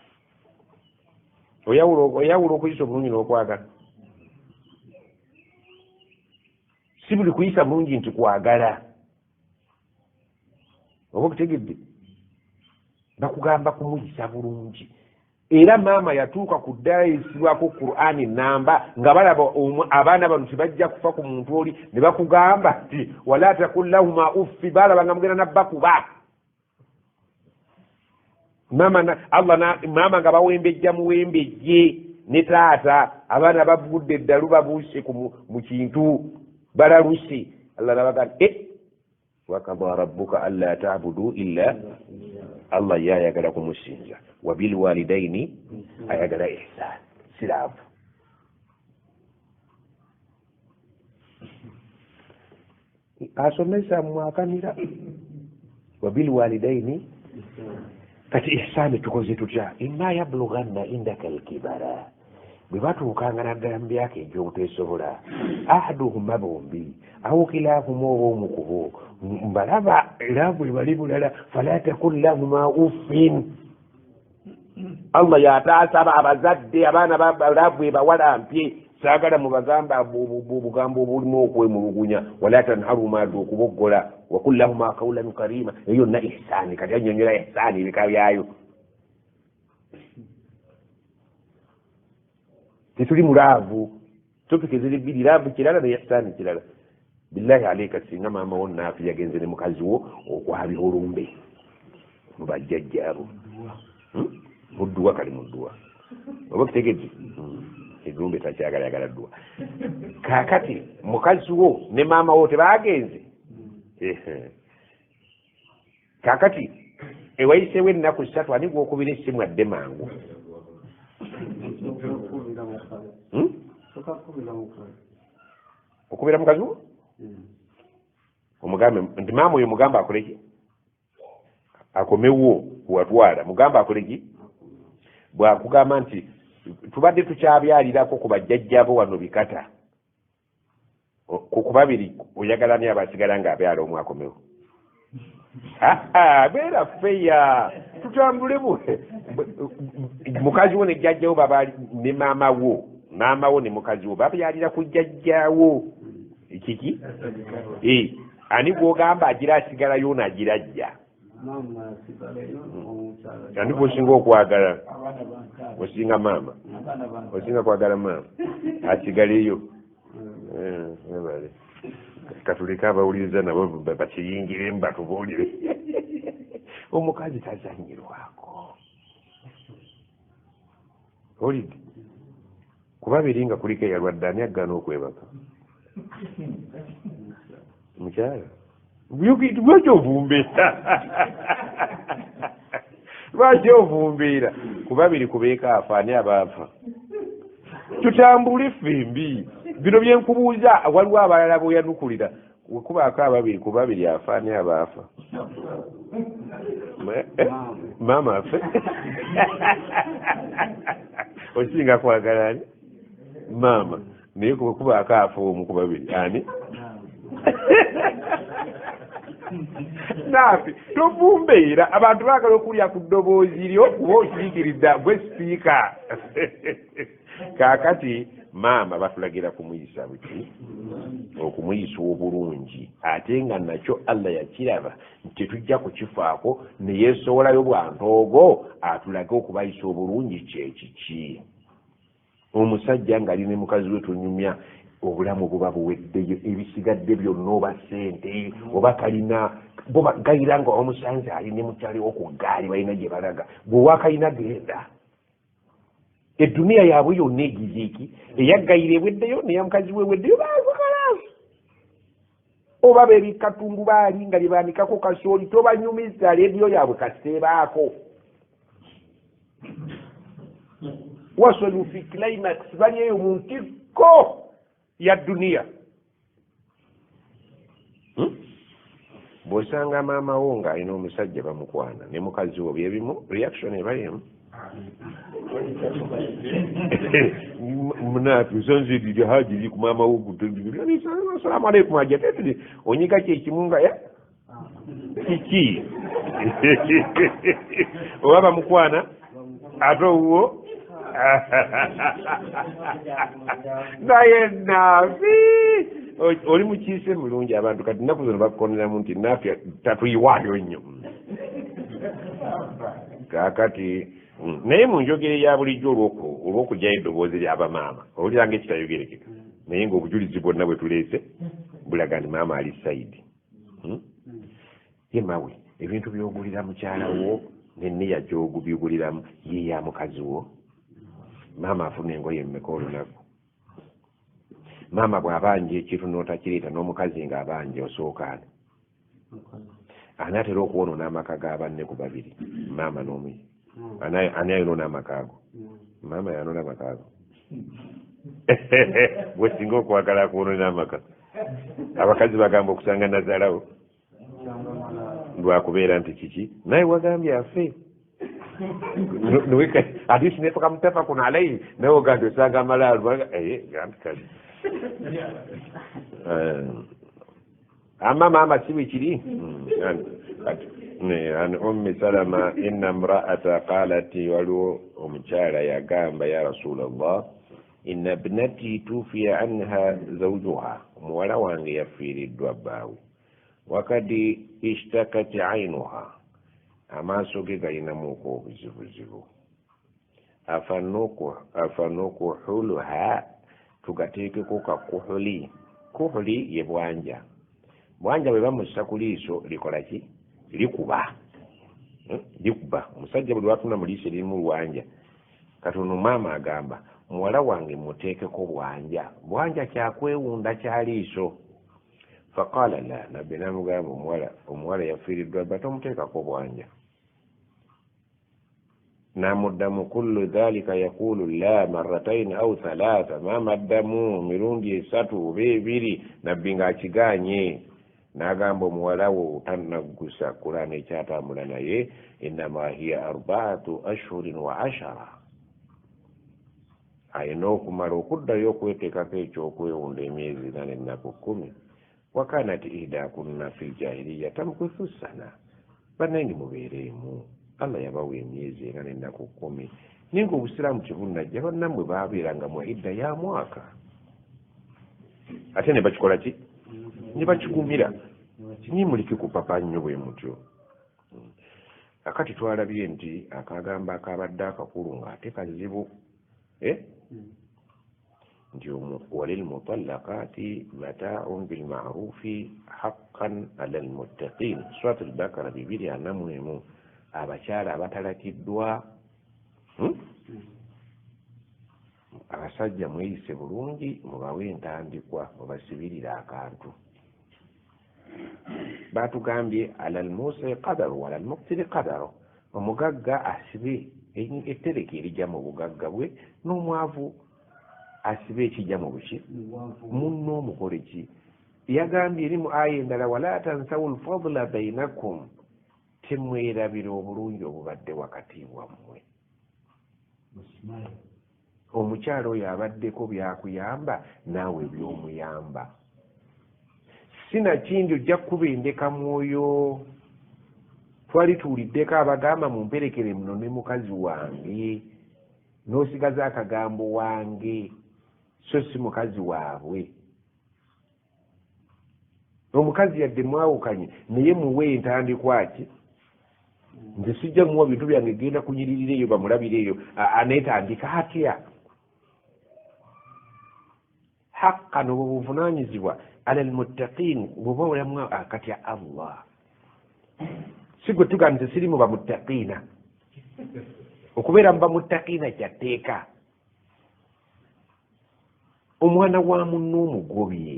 oyawula okuyisa obulungi n'okwagala si buli kuyisa bulungi nti kwagala oba okutegedde bakugamba kumuyisa bulungi era maama yatuuka ku ddala eyisibwako Qur'ani namba nga balaba abaana bano tebajja kufa ku muntu oli ne bakugamba nti wala takul lahuma uffi balaba nga mugenda nabbakuba maama nga bawembejja muwembejje ne taata abaana bavudde eddalu babuuse mu kintu balaluse allah nabagamba wakada rabbuka alla ta'budu illa allah yayagala kumusinza wabilwalidaini ayagala ihsan siraavu asomesa mwakanira wabilwalidaini kati ihsani tukoze tutya imma yablughanna indaka alkibara bwe batuukanga naddala mu myaka egy'obuteesobola ahaduhuma bombi awo kilahuma oba omu ku bo mbalaba laavu ebali bulala fala takun lahuma uffin allah yataasaba abazadde abaana laavu ebawalampye saagala mubagamba obugambo obulimu okwemulugunya wala tanharuma adi okuboggola wakul lahuma kaulan karima eyo yonna ihsaani kati annyonnyola ihsaani ebika byayo tetuli mu laavu topika eziri bbiri laavu kirala ne ihsaani kirala billahi aleika singa maama wo naafi yagenze ne mukazi wo okwabya olumbe mu bajjajjaabo mudduwa kali mudduwa oba kitegedde edumbe takyagala yagala dduwa kaakati mukazi wo ne maama wo tebaagenze kaakati ewayiseewo ennaku 3 ani gwokubira essimu adde mangu okubira mukazi wo omugambe nti maama oyo mugamba akoleki akomewo kuwatwala mugamba akoleki bwakugamba nti tubadde tukyabyalirako ku bajjajjaabo wano bikata ku babiri oyagalani abasigala nga abyala omu akomewo beera feya tutambule mukazi wo ne jjajjawo baba ne maama wo maama wo ne mukazi wo babyalira ku jjajjaawo kiki ani gw'ogamba agira asigalayo n'agira ajja ani bw'osinga okwagala osinga maama osinga kwagala maama asigaleyo katuleka abawuliriza nabo bakiyingiremu batubuulire omukazi tazanyirwako olidde kuba biringa kuliko eyalwadde ani agana okwebaka mukyala lwaki ovumbeera lwaki ovumbeera kuba biri kubeekaafa ani abaafa tutambule fembi bino byenkubuuza waliwo abalala bweyanukulira wekubaako ababiri ku babiri afa ani abaafa maama afe osinga kwagala ani maama naye wekubaako afa omu ku babiri ani naafe tovumbeera abantu baagala okulya ku ddoboozi lyo kuba okiikiridda gwe sipiika kaakati maama batulagira kumuyisa buki okumuyisa obulungi ate nga nakyo Allah yakiraba nti tujja kukifaako ne yeesowolayo bwantoogo atulage okubayisa obulungi kyekiki omusajja ng'ali ne mukazi we tunyumya obulamu buba buweddeyo ebisigadde byonna oba ssente oba kalina bo bagayira nga omusanze ali ne mukyali wo ku ggaali balina gye balaga gwe wakalina genda eduniya yaabwe yonna egize eki eyaggayira eweddeyo neyamukazi we eweddeyo baakalaasi oba beebikatundu baali nga lyebaanikako kasooli tobanyumiza leediyo yaabwe kaseebaako wasolu fi climax bali eyo mu ntikko ya duniya bw'osanga maama wo ng'alina omusajja bamukwana ne mukazi wo byebimu reaction ebalimu munafi sonzidire hajiri ku maama wo assalamu alaikum ajatedde onyiga kyekimu nga ya kiki oba bamukwana ate owuwo naye naafi oli mukiise mulungi abantu kati nnaku zino bakukoneramu nti naafi tatuyiwaayo nnyo kaakati naye mu njogere ya bulijjo olw'okugyayo eddoboozi ly'abamaama owuliranga ekitayogerekeka naye ng'obujulizi bwonna bwe tuleese bulaga nti maama ali sayidi ye mawe ebintu by'ogulira mukyala wo nenneya gy'obyoguliramu ye ya mukazi wo maama afuna engoye mmeka olunaku maama bw'abanja ekintu n'otakireeta n'omukazi ng'abanja osookaani anaatera okuwonoona amaka g'abanne ku babiri maama n'omuyi ani ayonoona amakaago maama yanoona amakaago bwe singa okwagala akuwonoona amaka abakazi bagamba okusanga nazaalawo lwakubeera nti kiki naye wagambye afe ati sinefaka mutafakun alaihi naye ogambye osanga amalaalu gambi kali ama maama si bwe kiri عن أم سلمة إن امرأة قالت ولو أمشارة يا جامبا يا رسول الله إن ابنتي توفي عنها زوجها ولو يفير الدواباوي وقد اشتكت عينها أما سوكي كاين موكو بزفو أفنوكو حولها تكتيك كوكا كحولي يبوانجا bwanja bwe bamussa ku liiso likola ki likuba omusajja buli watuna mu liiso eririmu lwanja katono maama agamba muwala wange muteekeko bwanja kyakwewunda kya liiso faqala la nabbi namugamba omuwala yafiiriddwa bba tomuteekako bwanja namuddamu kullu dhalika yaqulu la marratain au thalatha maama addamu mirundi 3 oba 2 nabbi ng'akiganye n'agamba omuwala wo tanaggusa kulaana ekyatambula naye innama hiya 4 ashhurin wa 10 ayina okumala okuddayo okweteekako ekyokwewunda emyezi 8 ennaku 10 wakanat ihdakunna fi ljahiliya tamkuthu sana bannange mubeereemu Allah yabawa emyezi 8 ennaku 10 ninga obusiraamu kyebunajja bannamwe baabeeranga mu idda ya mwaka ate ne bakikola ki ne bakigumira nimuleke kupapa nnyo bwe mutyo akati twalabye nti akagamba akabadde akakulu ng'ate kazibu nti walilmutallaqaati mata'un bilma'rufi haqqan ala almuttaqin surat al-Baqara 241 abakyala abatalakiddwa abasajja mweyise bulungi mubawe entandikwa mubasibirira akantu batugambye ala almusi qadaru wala almuqtiri qadaru omugagga asibe ettereke erijja mu bugagga bwe n'omwavu asibe ekijja mu buki munno omukole ki yagambye eri mu aya endala wala tansawu lfadla bainakum temwerabira obulungi obubadde wakati wammwe omukyalo oyo abaddeko byakuyamba naawe byomuyamba sinakindi ojja kubendeka mwoyo twali tuwuliddeko abagamba mumperekere muno ne mukazi wange n'osigaza akagambo wange so si mukazi waabwe omukazi yadde mwawukanye naye muwe entandikwa ki nze sijja muwa bintu byange genda kunyiririra eyo bamulabire eyo aneetandika atya haqqan obwo buvunaanyizibwa ala almuttaqin bwoba olamu akatya Allah si gwe tuga nze siri mu bamuttaqiina okubeera mu bamuttaqiina kyatteeka omwana wa munno omugobye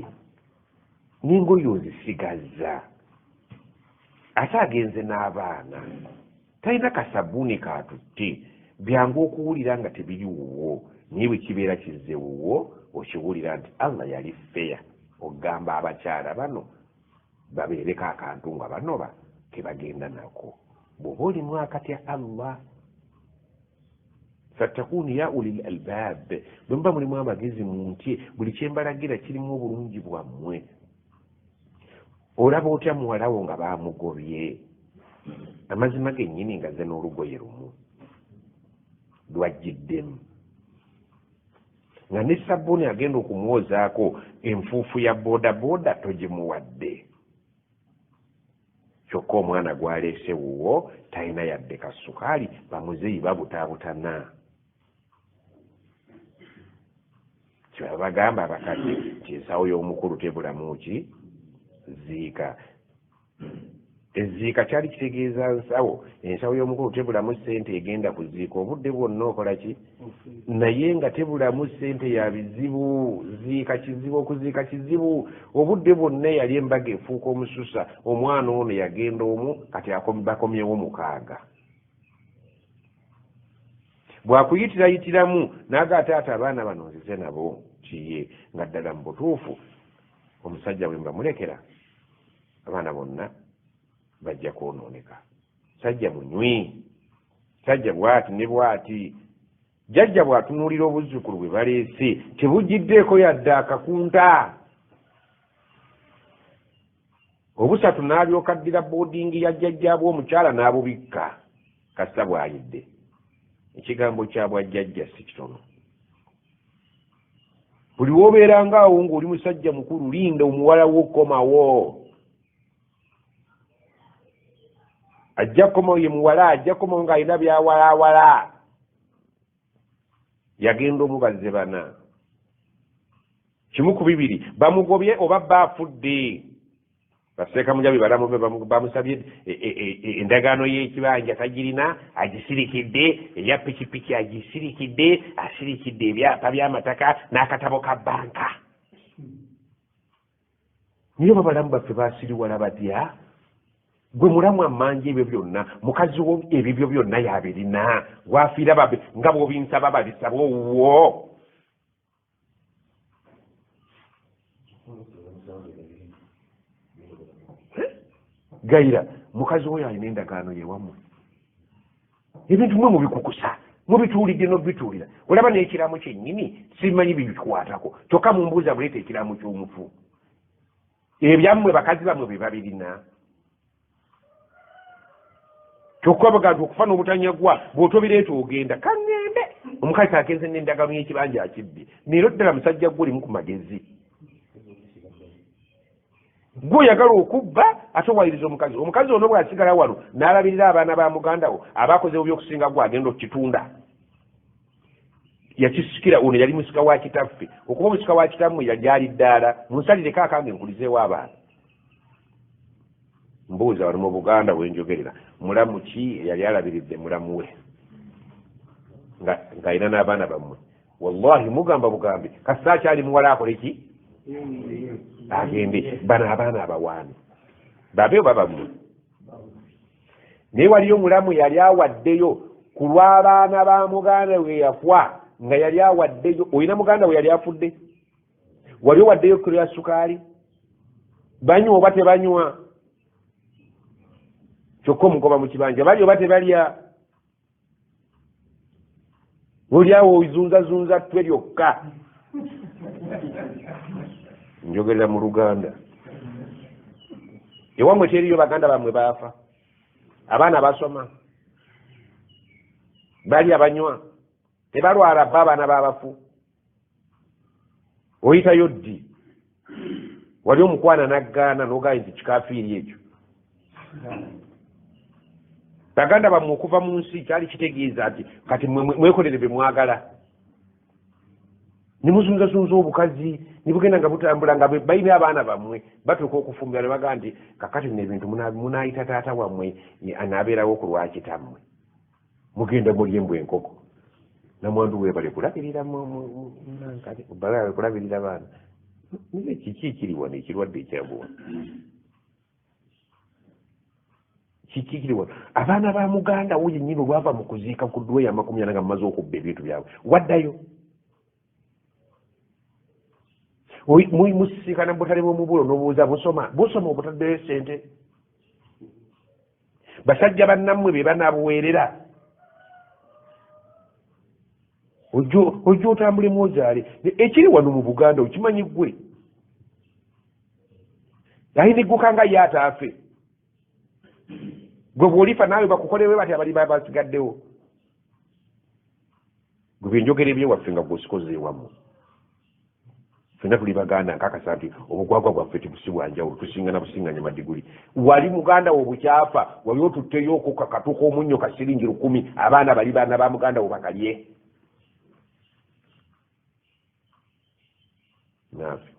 n'engoye ozisigaza ate agenze n'abaana talina kasabuuni katutte byangu okuwulira nga tebiri wuwo naye bwe kibeera kizze wuwo okiwulira nti Allah yali feya ogamba abakyala bano babeereko akantu nga banoba kebagenda nako bw'oba olimu akatya Allah fattakuni ya ulil albab bwe muba mulimu amagezi mu ntye buli kyembalagira kirimu obulungi bwammwe olaba otya muwalawo nga baamugobye amazima gennyini nga ze n'olugoye lumu lwajjiddemu nga ne sabbuuni agenda okumwozaako enfuufu ya boodabooda togimuwadde kyokka omwana gwaleese wuwo talina yadde kasukaali bamuzeeyi babutaabutana kyebagamba abakazi nti ensawo y'omukulu tebulamu ki ziika eziika kyali kitegeeza nsawo ensawo y'omukulu tebulamu ssente egenda ku ziika obudde bwonna okola ki naye nga tebulamu ssente ya bizibu ziika kizibu okuziika kizibu obudde bwonna yali embaga efuuka omususa omwana ono yagenda omu kati bakomyewo 6 bwakuyitirayitiramu naaga taata abaana bano nzize nabo kiye nga ddala mu butuufu omusajja bwe mbamulekera abaana bonna bajja kwonooneka sajja munywi sajja bwati ne bwati jjajja bwatunuulira obuzzukulu bwe baleese tebugiddeeko yadde akakunta obusatu n'alyoka ddira boodingi ya jjajjaabwe omukyala n'abubikka kasita bw'ayidde ekigambo kya bwajjajja si kitono buli w'obeerangaawo ng'oli musajja mukulu linda omuwala w'okkomawo ajja komawo ye muwala ajja komawo ng'alina byawalaawala yagenda omubazze bana kimu ku bibiri bamugobye oba baafudde baseeka mujabi balamu bamusabye endagaano y'ekibanja tagirina agisirikidde eya pikipiki agisirikidde asirikidde ebyapa by'amataka n'akatabo ka banka niyo babalamu baffe basiriwala batya gwe mulamu amanja ebyo byonna mukazi wo ebibyo byonna yabirina wafiira babe nga bw'obinsaba babisaba owuwo gayira mukazi wo yalina endagaano yewamu ebintu mwe mubikukusa mubituulidde n'obituulira olaba n'ekiramu kyennyini simanyi bibikwatako kyokka mumbuuza buleeta ekiramu ky'omufu ebyammwe bakazi bamwe be babirina kyokka bagamba okufana obutanyagwa bw'otobireeta ogenda kaŋŋende omukazi akenze n'endagaano y'ekibanja akibbye neero ddala musajja gwe olimu ku magezi gwe oyagala okubba ate owayiriza omukazi ono bw'asigala wano n'alabirira abaana ba muganda wo abaakozewo by'okusinga gwe agenda okukitunda yakisikira ono yali musika wa kitaffe okuba omusika wa kitammwe yajali ddaala munsalireko akange nkulizeewo abaana mbuuza wano mu Buganda wenjogerera mulamu ki yali alabiridde mulamu we ng'alina n'abaana bammwe wallahi mugamba bugambi kasita akyali muwala akole ki agende bano abaana abawaani babeyo babammwe naye waliyo mulamu yali awaddeyo ku lw'abaana ba muganda we yafa nga yali awaddeyo olina muganda we yali afudde wali owaddeyo kiro ya sukaali banywa oba tebanywa kyokka omugoba mu kibanja bali oba tebalya olyawo ozunzazunza ttwe lyokka njogerera mu Luganda ewammwe teriyo baganda bammwe baafa abaana basoma bali abanywa tebalwala bba abaana b'abafu oyitayo ddi wali omukwana naggaana n'ogaye nti kikafiiri ekyo baganda bammwe okuva mu nsi kyali kitegeeza nti kati mwekolere bye mwagala ne muzunzazunza obukazi ne bugenda nga butambula nga balina abaana bammwe batuuka okufumbira ne baga nti kakati bino ebintu munaayita taata wammwe anaabeerawo ku lwakitammwe mugenda mulyembu enkoko namwandu weebale kulabirira bale kulabirira baana nize kiki ekiri wano ekirwadde ekyabuwa kiki kiri wano abaana ba muganda wo yennyini olwava mu kuziika ku ddwe ya 40 nga mumaze okubba ebintu byabwe waddayo musisinkana butale bw'omubulo n'obuuza busoma obutaddeyo sente basajja bannammwe be banaabuweerera ojja otambulemu ozaale ekiri wano mu Buganda okimanyi ggwe ayinigguka nga ye ataafe gwe bw'olifa naawe bakukolewe bati abali basigaddewo gwe byenjogera ebyewaffe nga gwosikoze ewammwe ffenna tuli baganda nkakasa nti obugwagwa bwaffe tibusibwanjawulo tusingana businganya madiguli wali muganda wo bukyafa wali otutteyo katuuka omunnyo ka siringi 10 abaana bali baana ba muganda wo bakalye naafe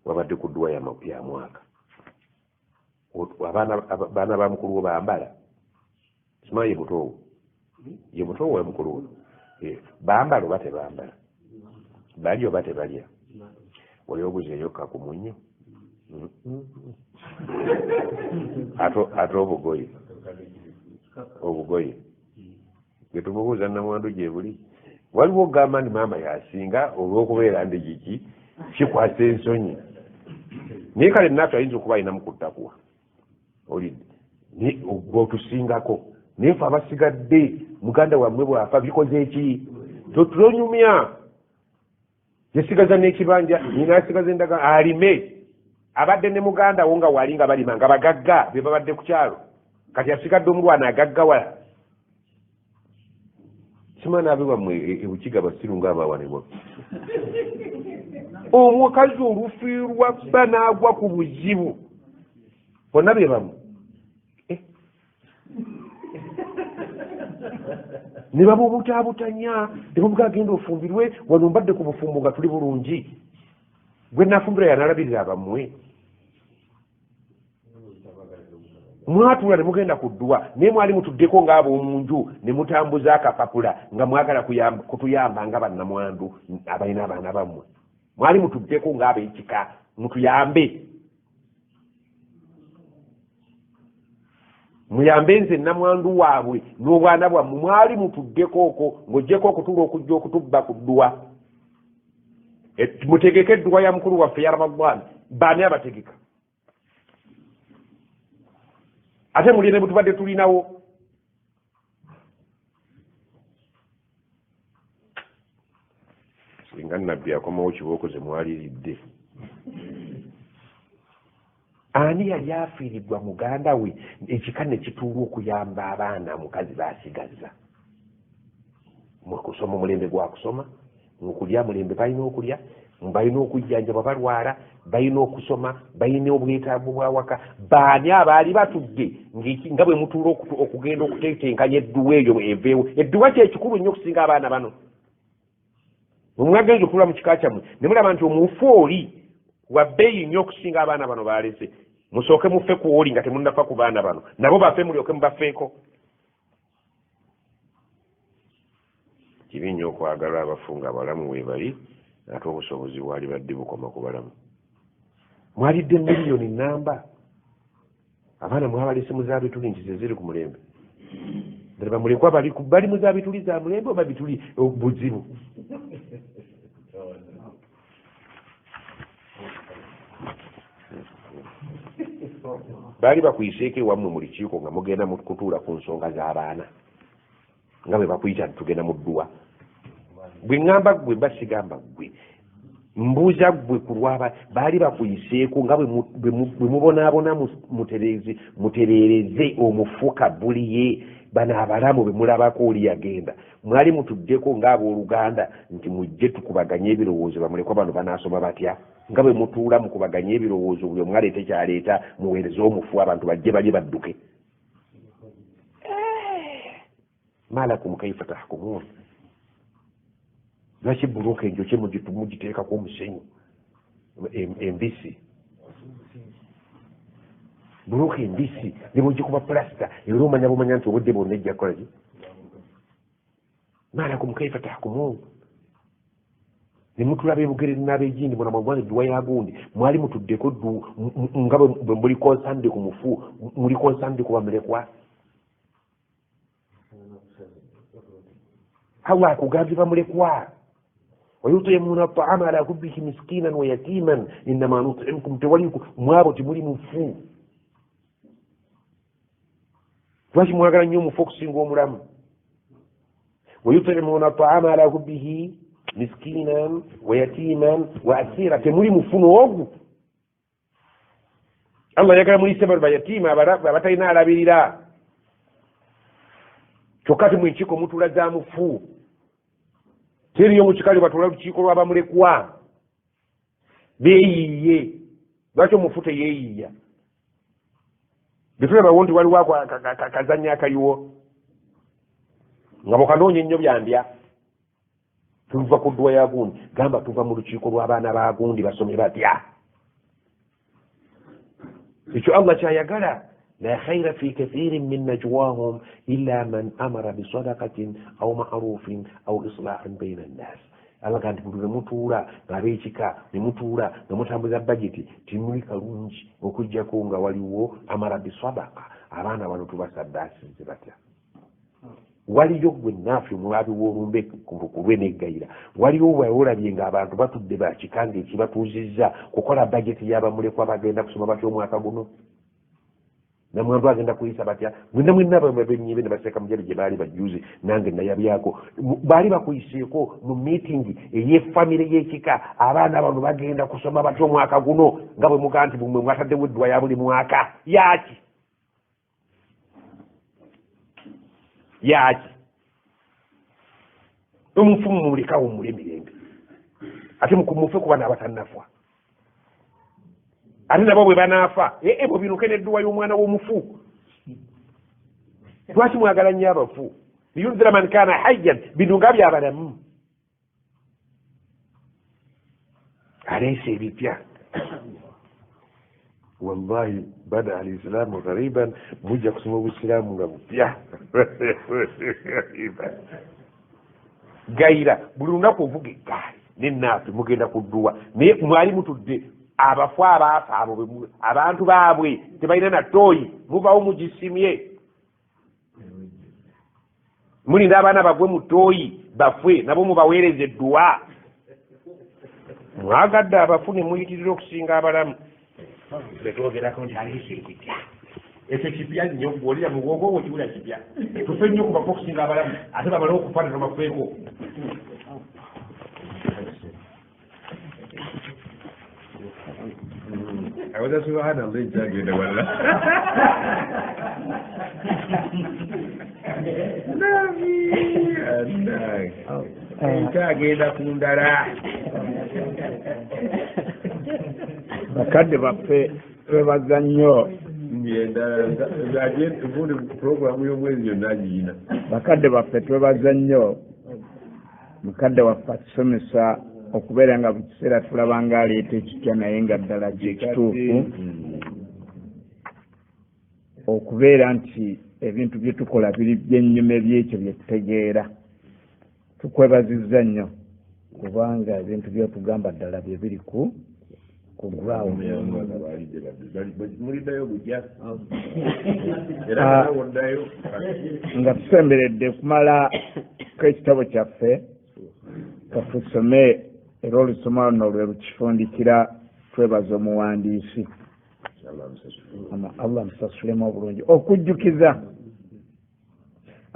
wabadde ku ddwa ya mwaka abaana ba mukulu wo bambala simanyi ye mutowo wa mukulu wo bambala oba tebambala balya oba tebalya oli obuzeeyo ka ku munnyo ate obugoye bwe tumubuuza namwandu gye buli waliwo ogamba nti maama yasinga olw'okubeera ndi giki kikwasa ensonyi naye kale naffe ayinza okuba alina mukuttakuwa olidde otusingako naye fe abasigadde muganda wammwe bwafa bikoze eki totulonyumya yesigaza n'ekibanja nyina asigaza endagano alime abadde ne muganda wo nga wali nga balima nga bagagga be babadde ku kyalo kati asigadde omulwana agaggawala simana abe bammwe ebukiga basiru ng'abawanebwa omukazi olufiirwa bba n'agwa ku buzibu bonna be bamu ne baba obutaabutanya ne bamuga agenda ofumbirwe wano mbadde ku bufumbo nga tuli bulungi gwe naafumbira yanaalabirira abammwe mwatula ne mugenda ku ddwa naye mwali mutuddeko ng'ab'omunju ne mutambuza akapapula nga mwagala kutuyamba nga bannamwandu abalina abaana bammwe mwali mutuddeko ng'ab'ekika mutuyambe muyambe nze namwandu waabwe n'obwana bwammwe mwali mutuddeko okwo ng'oggyeko okutula okujja okutubba ku ddwa mutegeke eddwa ya mukulu waffe ya Ramadhan baani abategeka ate muli ne butubadde tulinawo singa nabbi akomawo kibooko ze mwaliridde ani yali afiiriddwa muganda we ekika ne kituulwa okuyamba abaana mukazi baasigaza mukusoma omulembe gwa kusoma mukulya mulembe balina okulya balina okujjanjaba balwala balina okusoma balina obwetaavu bwawaka baani abaali batudde nga bwe mutuula okugenda okutetenkanya edduwa eyo eveewo edduwa kyekikulu nnyo okusinga abaana bano omwagenza okutula mu kika kyammwe ne mulaba nti omufu oli wa bbeeyi nnyo okusinga abaana bano balese musooke mufe ku oli nga temunnafa ku baana bano nabo bafe mulyoke mubafeeko kibi nnyo okwagala abafunga abalamu we bali ate obusobozi bwali badde bukoma ku balamu mwalidde miliyoni namba abaana mwabalese muzaabituli nti zeziri ku mulembe ddala bamulekwa bali muzaabituli za mulembe oba bituli buzibu baali bakuyiseeko ewammwe mu lukiiko nga mugenda kutuula ku nsonga z'abaana nga bwe bakuyita tugenda mu dduwa bwe ŋŋamba ggwe basigamba ggwe mbuuza ggwe ku lwaba baali bakuyiseeko nga bwe mubonaabona mutereereze omufuka buliye bano abalamu be mulabako oli yagenda mwali mutuddeko ng'abooluganda nti mujje tukubaganye ebirowoozo bamulekwa bano banaasoma batya nga bwe mutuula mukubaganye ebirowoozo buli omu aleete kyaleeta muweereze omufu abantu bajje balye badduke malakum kaifa tahkumun lwaki buruka enjokye mugiteekako omusenyu embisi buruka embisi ne bwogikuba pulasita era omanya bumanya nti obudde bwonna ejja kukolaki malakum kaifa tahkumun ne mutulaba ebugere n'ab'egindi mwana mwagwana edduwa ya gundi mwali mutuddeko nga bwe muli konsande ku mufu muli konsande ku bamulekwa Allah akugambye bamulekwa wayutimuna taama ala hubbihi miskinan wa yatiman innama nut'imukum tewaliku mwabo timuli mufu lwaki mwagala nnyo omufu okusinga omulamu wayutimuna taama ala hubbihi miskinan wa yatiman wa asira temuli mufu n'ogu Allah yagala mulise bano bayatima abatalina alabirira kyokka temwenkiiko mutuula za mufu teriyo mu kikali batuula lukiiko lw'abamulekwa beeyiiye lwaki omufu teyeeyiiya betulabawo nti waliwo akazanya akayiwo nga bwekanoonya ennyo byandya tuva ku dduwa ya gundi gamba tuva mu lukiiko lw'abaana ba gundi basome batya ekyo Allah kyayagala لا خير في كثير من نجواهم إلا من أمر بصدقة أو معروف أو إصلاح بين الناس Allah kandi buli mutuula ng'abeekika ne mutuula nga mutambuza bageti timuli kalungi okujjako nga waliwo amara bisadaqa abaana bano tubasaddaasize batya waliyo gwe naafe omulabi w'olumbe ku lw'eneggayira waliwo bwolabye ng'abantu batudde bakikanga ekibatuuzizza kukola bageti y'abamulekwa bagenda kusoma batya omwaka guno namwandu agenda kuyisa batya mwenna benyibe ne baseka mujali gye baali bajuzi nange nayabyako baali bakuyiseeko mu meeting ey'effamire y'ekika abaana bano bagenda kusoma batya omwaka guno nga bwe mugaa nti bumwe mwataddewo edduwa ya buli mwaka yaaki omufu mumulekawo mule emirembe ate mukumufe kuba n'abatannafa ate nabo bwe banaafa bwe binuke n'edduwa y'omwana w'omufu lwaki mwagala nnyo abafu liyunzira man kaana hayyan bino nga byabalamu aleese ebipya wallahi bada alislamu ghariban mujja kusoma obusiraamu nga bupya gayira buli lunaku ovuga eggaali n'ennaafe mugenda ku dduwa naye mwali mutudde abafu abaafa abo abantu baabwe tebalina na tooyi mubawo mugisimye mulinda abaana bagwe mu tooyi bafwe nabo mubaweereza edduwa mwagadde abafu ne muyitirira okusinga abalamu betwogerako nti aleese ekipya ekyo kipya nnyo bwolira mu bwongo bwo kiwula kipya tufe nnyo ku bafu okusinga abalamu ate bamale okufaanana bafeeko kawaza subhanallah jagenda wala nabi kagenda kundala bakadde baffe twebaza nnyo ubundi programu y'omwezi yonna agiyina bakadde baffe twebaza nnyo mukadde waffe atusomesa okubeera nga buli kiseera tulaba nga aleeta ekitya naye nga ddala kyekituufu okubeera nti ebintu bye tukola biri byennyume byekyo bye tutegeera tukwebazizza nnyo kubanga ebintu byotugamba ddala bye biri ku ground muliddayo bujja nga tusemberedde kumala kw'ekitabo kyaffe katusome era olusoma luno lwe lukifundikira twebaza omuwandiisi Allah musasulemu obulungi okujjukiza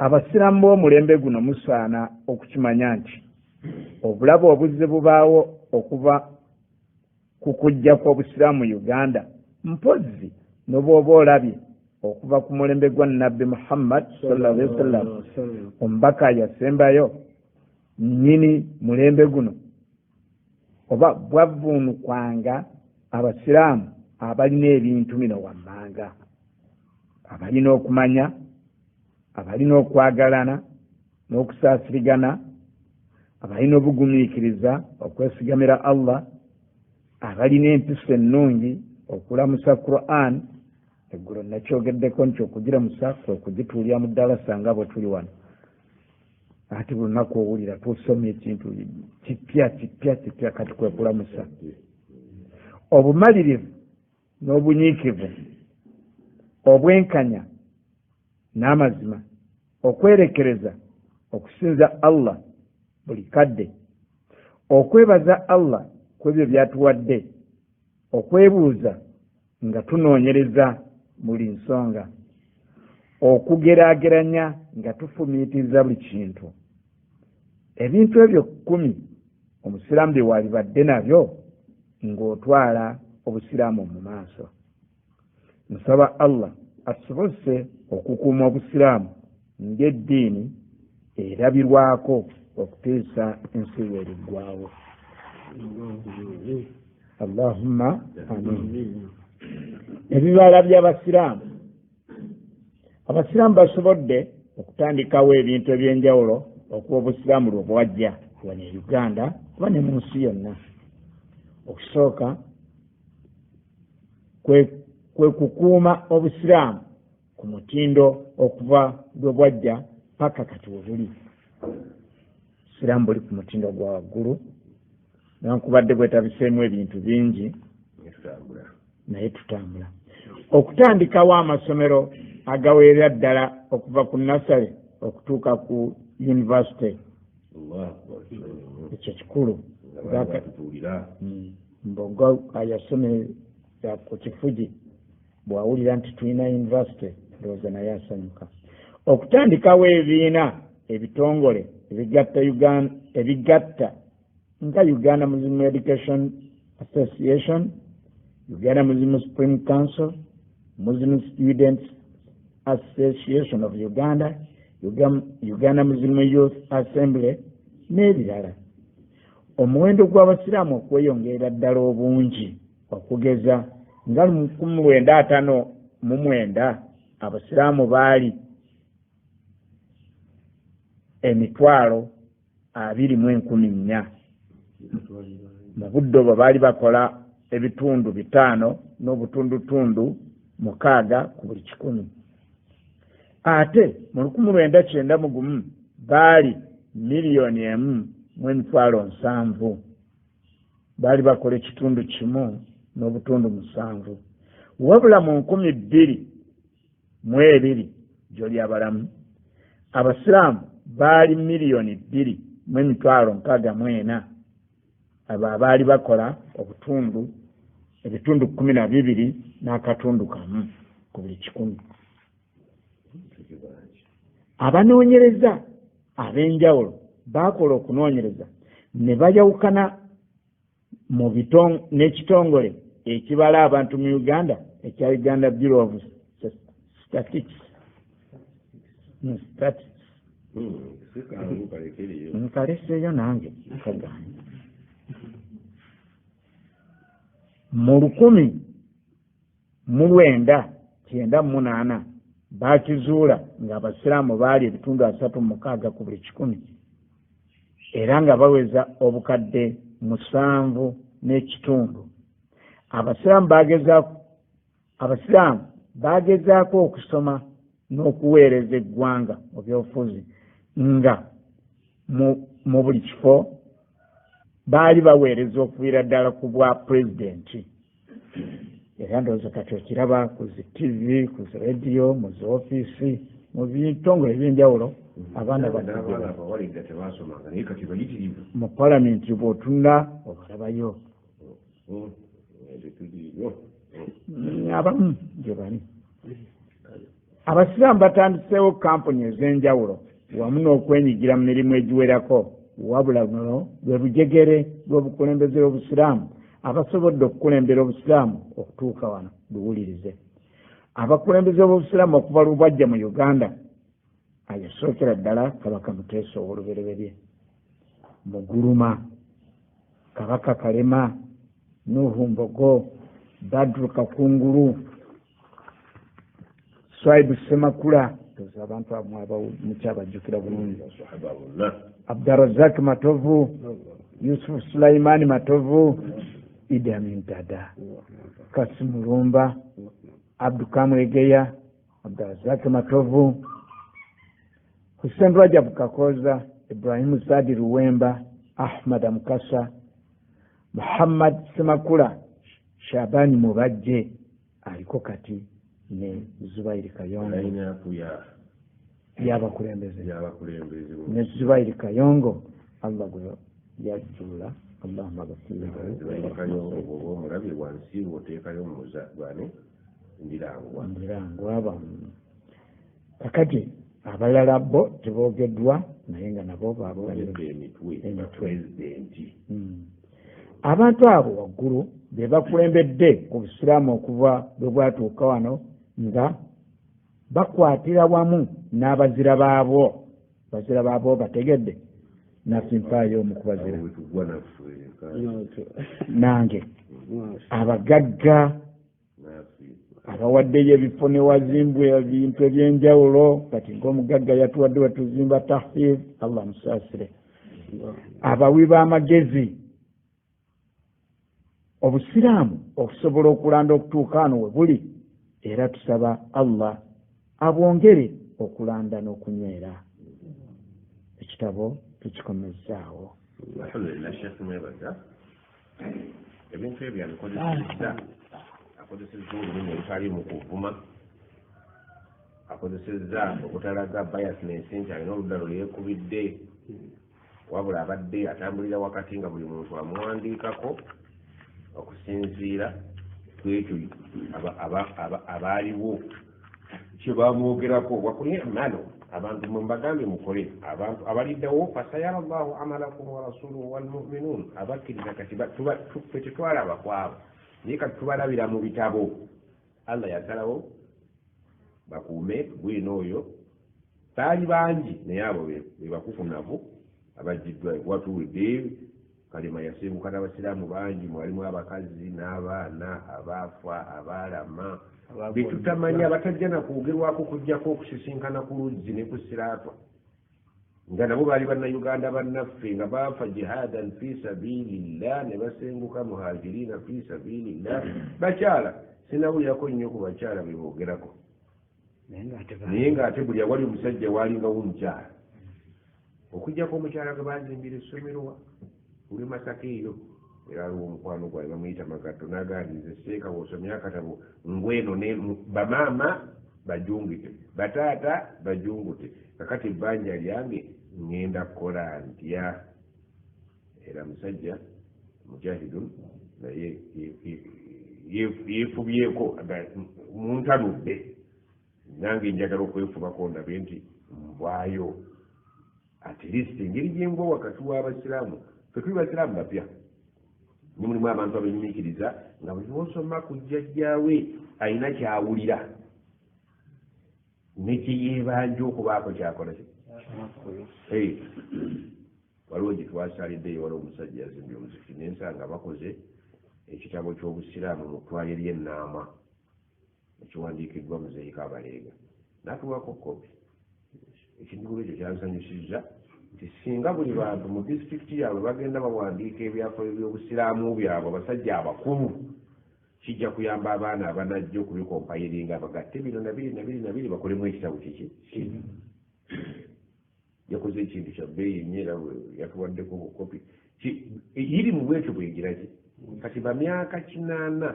abasiraamu b'omulembe guno musaana okukimanya nti obulabe obuzze bubaawo okuva ku kujja kw'obusiraamu Uganda mpozzi n'obwoba olabye okuva ku mulembe gwa Nabbi Muhammad sallallahu alaihi wasallam omubaka yasembayo nnyini mulembe guno oba bwavvuunukwanga abasiraamu abalina ebintu bino wammanga abalina okumanya abalina okwagalana n'okusaasirigana abalina obugumiikiriza okwesigamira Allah abalina empisa ennungi okulamusa Quran eggulo nakyogeddeko nti okugiramusa kwe kugituulya mu ddalasa nga bwe tuli wano ate buli lunaku owulira tusomye ekintu kipya kati kwe kulamusa obumalirivu n'obunyiikivu obwenkanya n'amazima okwerekereza okusinza Allah buli kadde okwebaza Allah kwebyo byatuwadde okwebuuza nga tunoonyereza buli nsonga okugeraageranya nga tufumiitiriza buli kintu ebintu ebyo 10 omusiraamu bye walibadde nabyo ng'otwala obusiraamu mu maaso nsaba Allah atusobose okukuuma obusiraamu ng'eddiini erabirwako okuteesa ensi weeriggwawo Allahumma amin. Ebibala by'abasiraamu abasiraamu basobodde okutandikawo ebintu ebyenjawulo okuba obusiraamu lwe bwajja wano e Uganda oba ne mu nsi yonna okusooka kwe kukuuma obusiraamu ku mutindo okuva lwe bwajja paka kati webuli obusiraamu buli ku mutindo gwa waggulu nankubadde bwetabiseemu ebintu bingi naye tutambula okutandikawo amasomero agawerera ddala okuva ku nasale okutuuka ku university ekyo kikulu mbogo ayasomera ku kifugi bwawulira nti tulina university ndowooza naye asanyuka okutandikawo ebibiina ebitongole ebigatta nga Uganda Muslim Education Association, Uganda Muslim Supreme Council, Muslim Students Association of Uganda, Uganda Muslim Youth Assembly n'ebirala. Omuwendo gw'abasiraamu okweyongera ddala obungi okugeza nga 1959 abasiraamu baali 20,014 mu budde obwo baali bakola ebitundu 5 n'obutundutundu 6 ku buli 100 ate mu 1991 baali 1,007,000 baali bakola ekitundu 1 n'obutundu 7 wabula mu 2022 gy'oli abalamu abasiraamu baali 2,2,64,000 abo abaali bakola ebitundu 12 n'akatundu kamu ku buli 100 abanoonyereza ab'enjawulo baakola okunoonyereza ne bayawukana n'ekitongole ekibala abantu mu Uganda ekya Uganda Bureau of Statistics nkaleseeyo nange kaganye mu 1998 bakizuula ng'abasiraamu baali ebitundu 36 ku buli 100 era nga baweza obukadde 7.5. abasiraamu bagezaako okusoma n'okuweereza eggwanga mu byobufuzi nga mu buli kifo baali baweereza okuviira ddala ku bwa pulezidenti. Era ndowooza kati okiraba ku zi TV, ku zi rediyo, mu zi ofiisi, mu bitongole ebyenjawulo abaana mu palamenti bw'otunula obalabayo abamu gye bali. Abasiraamu batandiseewo kampuni ez'enjawulo wamu n'okwenyigira mu mirimu egiwerako, wabula buno bwe bujegere bw'obukulembeze bw'obusiraamu abasobodde okukulembera obusiraamu okutuuka wano. Buwulirize, abakulembeze b'obusiraamu okuva lubwajja mu Uganda ayasookera ddala Kabaka Muteesa ow'olubereberye, Muguluma, Kabaka Kalema, Nuhu Mbogo, Badru Kakungulu, Swaibu Semakula, toza abantu abo mukyabajjukira bulungi, Abdarazak Matovu, Yusuf Sulaimani Matovu, Idi Amin Dada, Kasim Lumba, Abdu Kamwegeya, Abdarazak Matovu, Hussein Rajab Kakoza, Ibrahim Sadi Ruwemba, Ahmad Mukasa, Muhammad Semakula, Shabani Mubajje aliko kati ne Zubairi Kayongo yabakulembeze ne Zubairi Kayongo Allah gwe yajjula Allahumma Kayongo mulabi wansi woteekayo muzabane ndirangwa kakati abalala bo tebogeddwa naye nga nabo pulezidenti. Abantu abo waggulu be bakulembedde obusiraamu okuva bwe bwatuuka wano nga bakwatira wamu n'abazira baabwo. Bazira baabwo bategedde naffe mpaayo omu kubazira nange abagagga abawaddeyo ebifo ne wazimbwa ebintu ebyenjawulo. Kati ng'omugagga yatuwadde watuzimba tahfidh, Allah musaasire. Abawi b'amagezi, obusiraamu okusobola okulanda okutuuka wano we buli, era tusaba Allah abwongere okulanda n'okunywera. Ekitabo tukikomezaawo. Alhamdulillah, Sheikh mwebaza ebintu ebyo akozesezza olulimi olutali mu kuvuma, akozesezza okutalaga biasness nti alina oludda lwe yeekubidde, wabula abadde atambulira wakati nga buli muntu amuwandiikako okusinziira ku ekyo abaaliwo kye bamwogerako. wakulyamalo abantu mwebagambe mukole, abantu abaliddewo fasayara Allahu amalakum wa rasuluhu walmuminun, abakkiriza kati ffe tetwalaba kwabo naye kati tubalabira mu bitabo. Allah yasalawo bakuume gwina oyo. Baali bangi naye abo be bakufunavu abajjiddwa watuwedde. Kalema yasenguka n'abasiraamu bangi, mwalimu abakazi n'abaana abaafa abaalama betutamanya batajja na kwogerwako kujjako okusisinkana ku luzzi ne ku siraatwa nga nabo baali bannayuganda bannaffe nga baafa jihadan fi sabilillah ne basenguka muhajirina fi sabilillah. Bakyala sinawulirako nnyo ku bakyala be boogerako, naye ng'ate buli awali omusajja waalingawo omukyala, okujjako omukyala gwe bazimbira essomero uli Masaka eyo. Era aliwo omukwano gwawe bamuyita Magatto n'agandize seeka bw'osomye akatabo ngweno ne bamaama bajungute, bataata bajungute, kakati ebbanja lyange ngenda kukola ntya. Era musajja mujahidun naye yeefubyeko muntanudde, nange njagala okwefubako ndabe nti mbwayo at least engeri gyembwa wakati w'abasiraamu. Ffe tuli basiraamu bapya nimulimu abantu abenyumikiriza nga buli lwosoma ku jjajjaawe alina kyawulira nekyeyeebanja okubaako kyakola waliwo gye twasaliddeyo waliwo omusajja yazimbye omuzikiti nensanga bakoze ekitabo ky'obusiraamu mu ttwale ly'ennaama ekiwandiikiddwa muzeeyi Kabaleega natuwako kopi ekintu ekyo kyansanyusizza nti singa buli bantu mu disitulikiti yaabwe bagenda bawandiika ebyafaayo by'obusiraamu byabwe abasajja abakulu kijja kuyamba abaana abanajja okubikompayiringa bagatte bino nabiri bakolemu ekitabo kiki yakoze ekintu kya bbeeyi nnyo era yatuwaddeko bukopi iri mu bwekyo bwegiraki kati bamyaka 8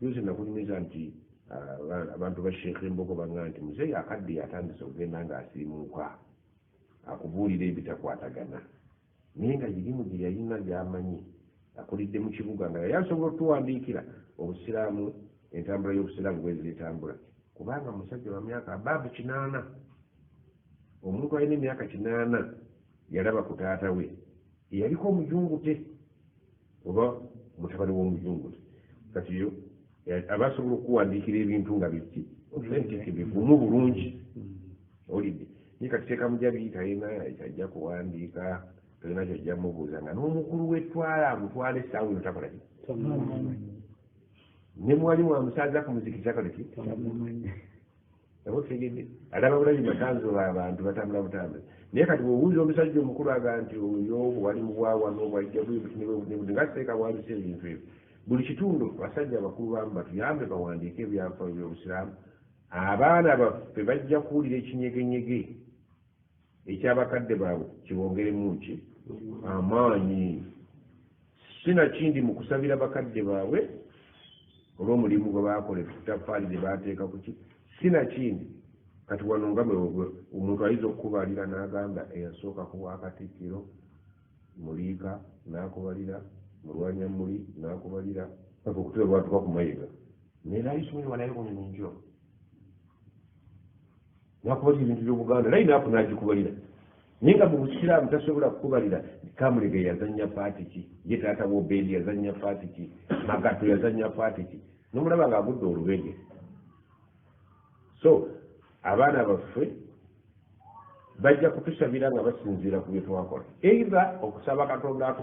yoze nakunyumiza nti abantu ba Sheikh Mbogo banga nti muzeeyi akadde yatandise okugenda ng'asirimuka akubuulira ebitakwatagana naye nga girimu gye yalina gy'amanyi akulidde mu kibuga nga yasobola otuwandiikira obusiraamu entambula y'obusiraamu bwezitambula kubanga musajja wa myaka abaabu 8 omuntu alina emyaka 8 yalaba ku taata we yaliko omujungute oba mutabani w'omujungute kati yo abasobola okuwandiikira ebintu nga biki authentic bivumu bulungi olidde naye kati teekamuja biyitayina kyajja kuwandiika tolina kyajja mubuuza nga n'omukulu w'ettwala amutwala essaawa eno takola ki ne mwalimu amusaza ku muzikiti takola ki abo tegedde alaba bulabi matanzo abantu batambula butambula naye kati bw'obuuza omusajja omukulu aga nti oyo wali mubwawa n'obwajja bwebudi ngateeka bwandisa ebintu ebyo buli kitundu basajja abakulu bamu batuyambe bawandiike ebyafaayo by'obusiraamu abaana baffe bajja kuwulira ekinyegenyege ekyabakadde baabwe kibongeremu ki amaanyi sinakindi mu kusabira bakadde baabwe olw'omulimu gwe baakola ettaffaali lye baateeka ku ki sinakindi kati wano nga omuntu ayinza okukubalira n'agamba eyasooka kuwa Katikkiro Muliika n'akubalira Mulwanyamuli n'akubalira paka okutera bwatuka ku mayiga naye naayisomere walayo kunyuminjo nakubalira ebintu by'Obuganda naye naafuna agikubalira naye nga mu busiraamu tasobola kukubalira Kamulege yazannya paati ki ye taata w'Obedi yazannya paati ki Magato yazannya paati ki n'omulaba ng'agudde olubege so abaana baffe bajja kutusabira nga basinziira ku bye twakola eitha okusaba Katonda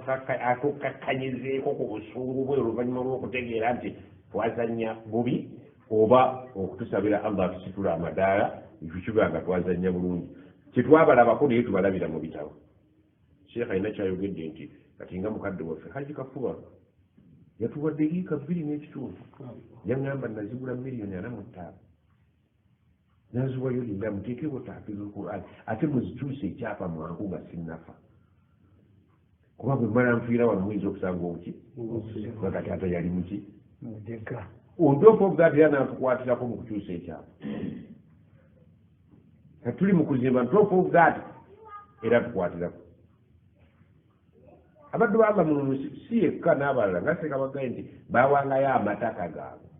atukakkanyizeeko ku busungu bwe oluvannyuma lw'okutegeera nti twazannya bubi oba okutusabira Allah atusitula amadaala ekikiba nga twazannya bulungi kyetwabalabako naye tubalabira mu bitabo Sheikh alina kyayogedde nti kati nga mukadde waffe Haji Kafuba yatuwadde yiika 2.5 yaŋŋamba nazigula $45,000 naziwayo linda muteekeko taafiza Qur'an ate muzikyuse ekyapa mwangu nga sinnafa kuba bwe mmala nfiira wano muyinza okusanga obuki nga taata yali muki on top of that era natukwatirako mu kukyusa ekyapa katuli mu kuzimba on top of that era tukwatirako abaddu ba Allah mu si yekka n'abalala nga Ssekabagga nti bawangayo amataka gaabwe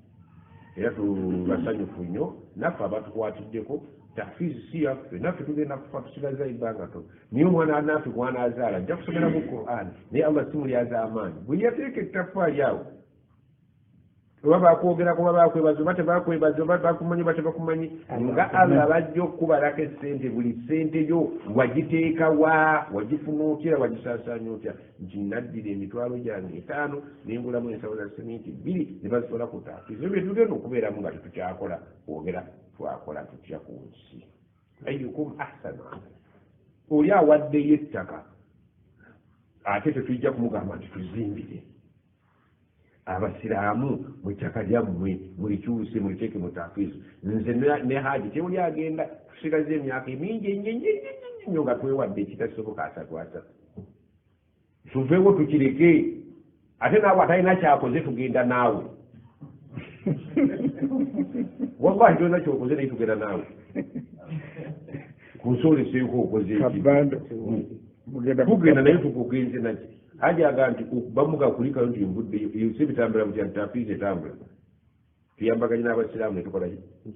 era tubasanyufu nnyo naffe abatukwatiddeko tafizi si yaffe naffe tugenda kufa tusigaza ebbanga to naye omwana naffe gwanaazaala ajja kusomera mu Qur'an naye Allah simulyaza amaanyi bwe yateeka ettaffaali awo oba bakwogerako oba bakwebaza oba tebakwebaza oba bakumanyi oba tebakumanyi nga Allah bajja okukubalako essente buli ssente yo wagiteeka wa wagifuna otya wagisaasaanya otya nti naddira emitwalo gyange 5 nengulamu ensawo za seminti 2 ne bazisola ku taafizi ebyo tugenda okubeeramu nga tetukyakola kwogera twakola tutya ku nsi ayyukum ahsanu oli awaddeyo ettaka ate tetujja kumugamba nti tuzimbire abasiraamu mwetaka lyammwe mulikyuse muliteeke mu taafizi nze ne Haji tewuli agenda tusigaze emyaka emingi ennyo nga twewadde ekitasoboka 3 tuveewo tukireke ate naawe atalina kyakoze tugenda naawe wallahi tolina kyokoze naye tugenda naawe kunsoleseeko okoze tugenda naye tukugenze naki Haji aga nti bamuga kulikayo nti mbudde yose bitambula mutya taafizi etambula tuyambaganye n'abasiraamu ne tukola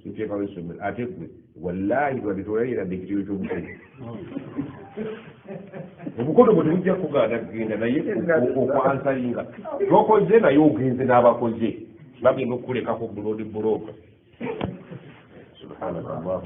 tuteekawo essomero ate gwe wallaahi lwadde tolayira ekitiibwa ky'omukono omukono gwe temujja kugaana kugenda naye okwansalinga tokoze naye ogenze n'abakoze bagenda okukulekako buloodi bulooka subhanallah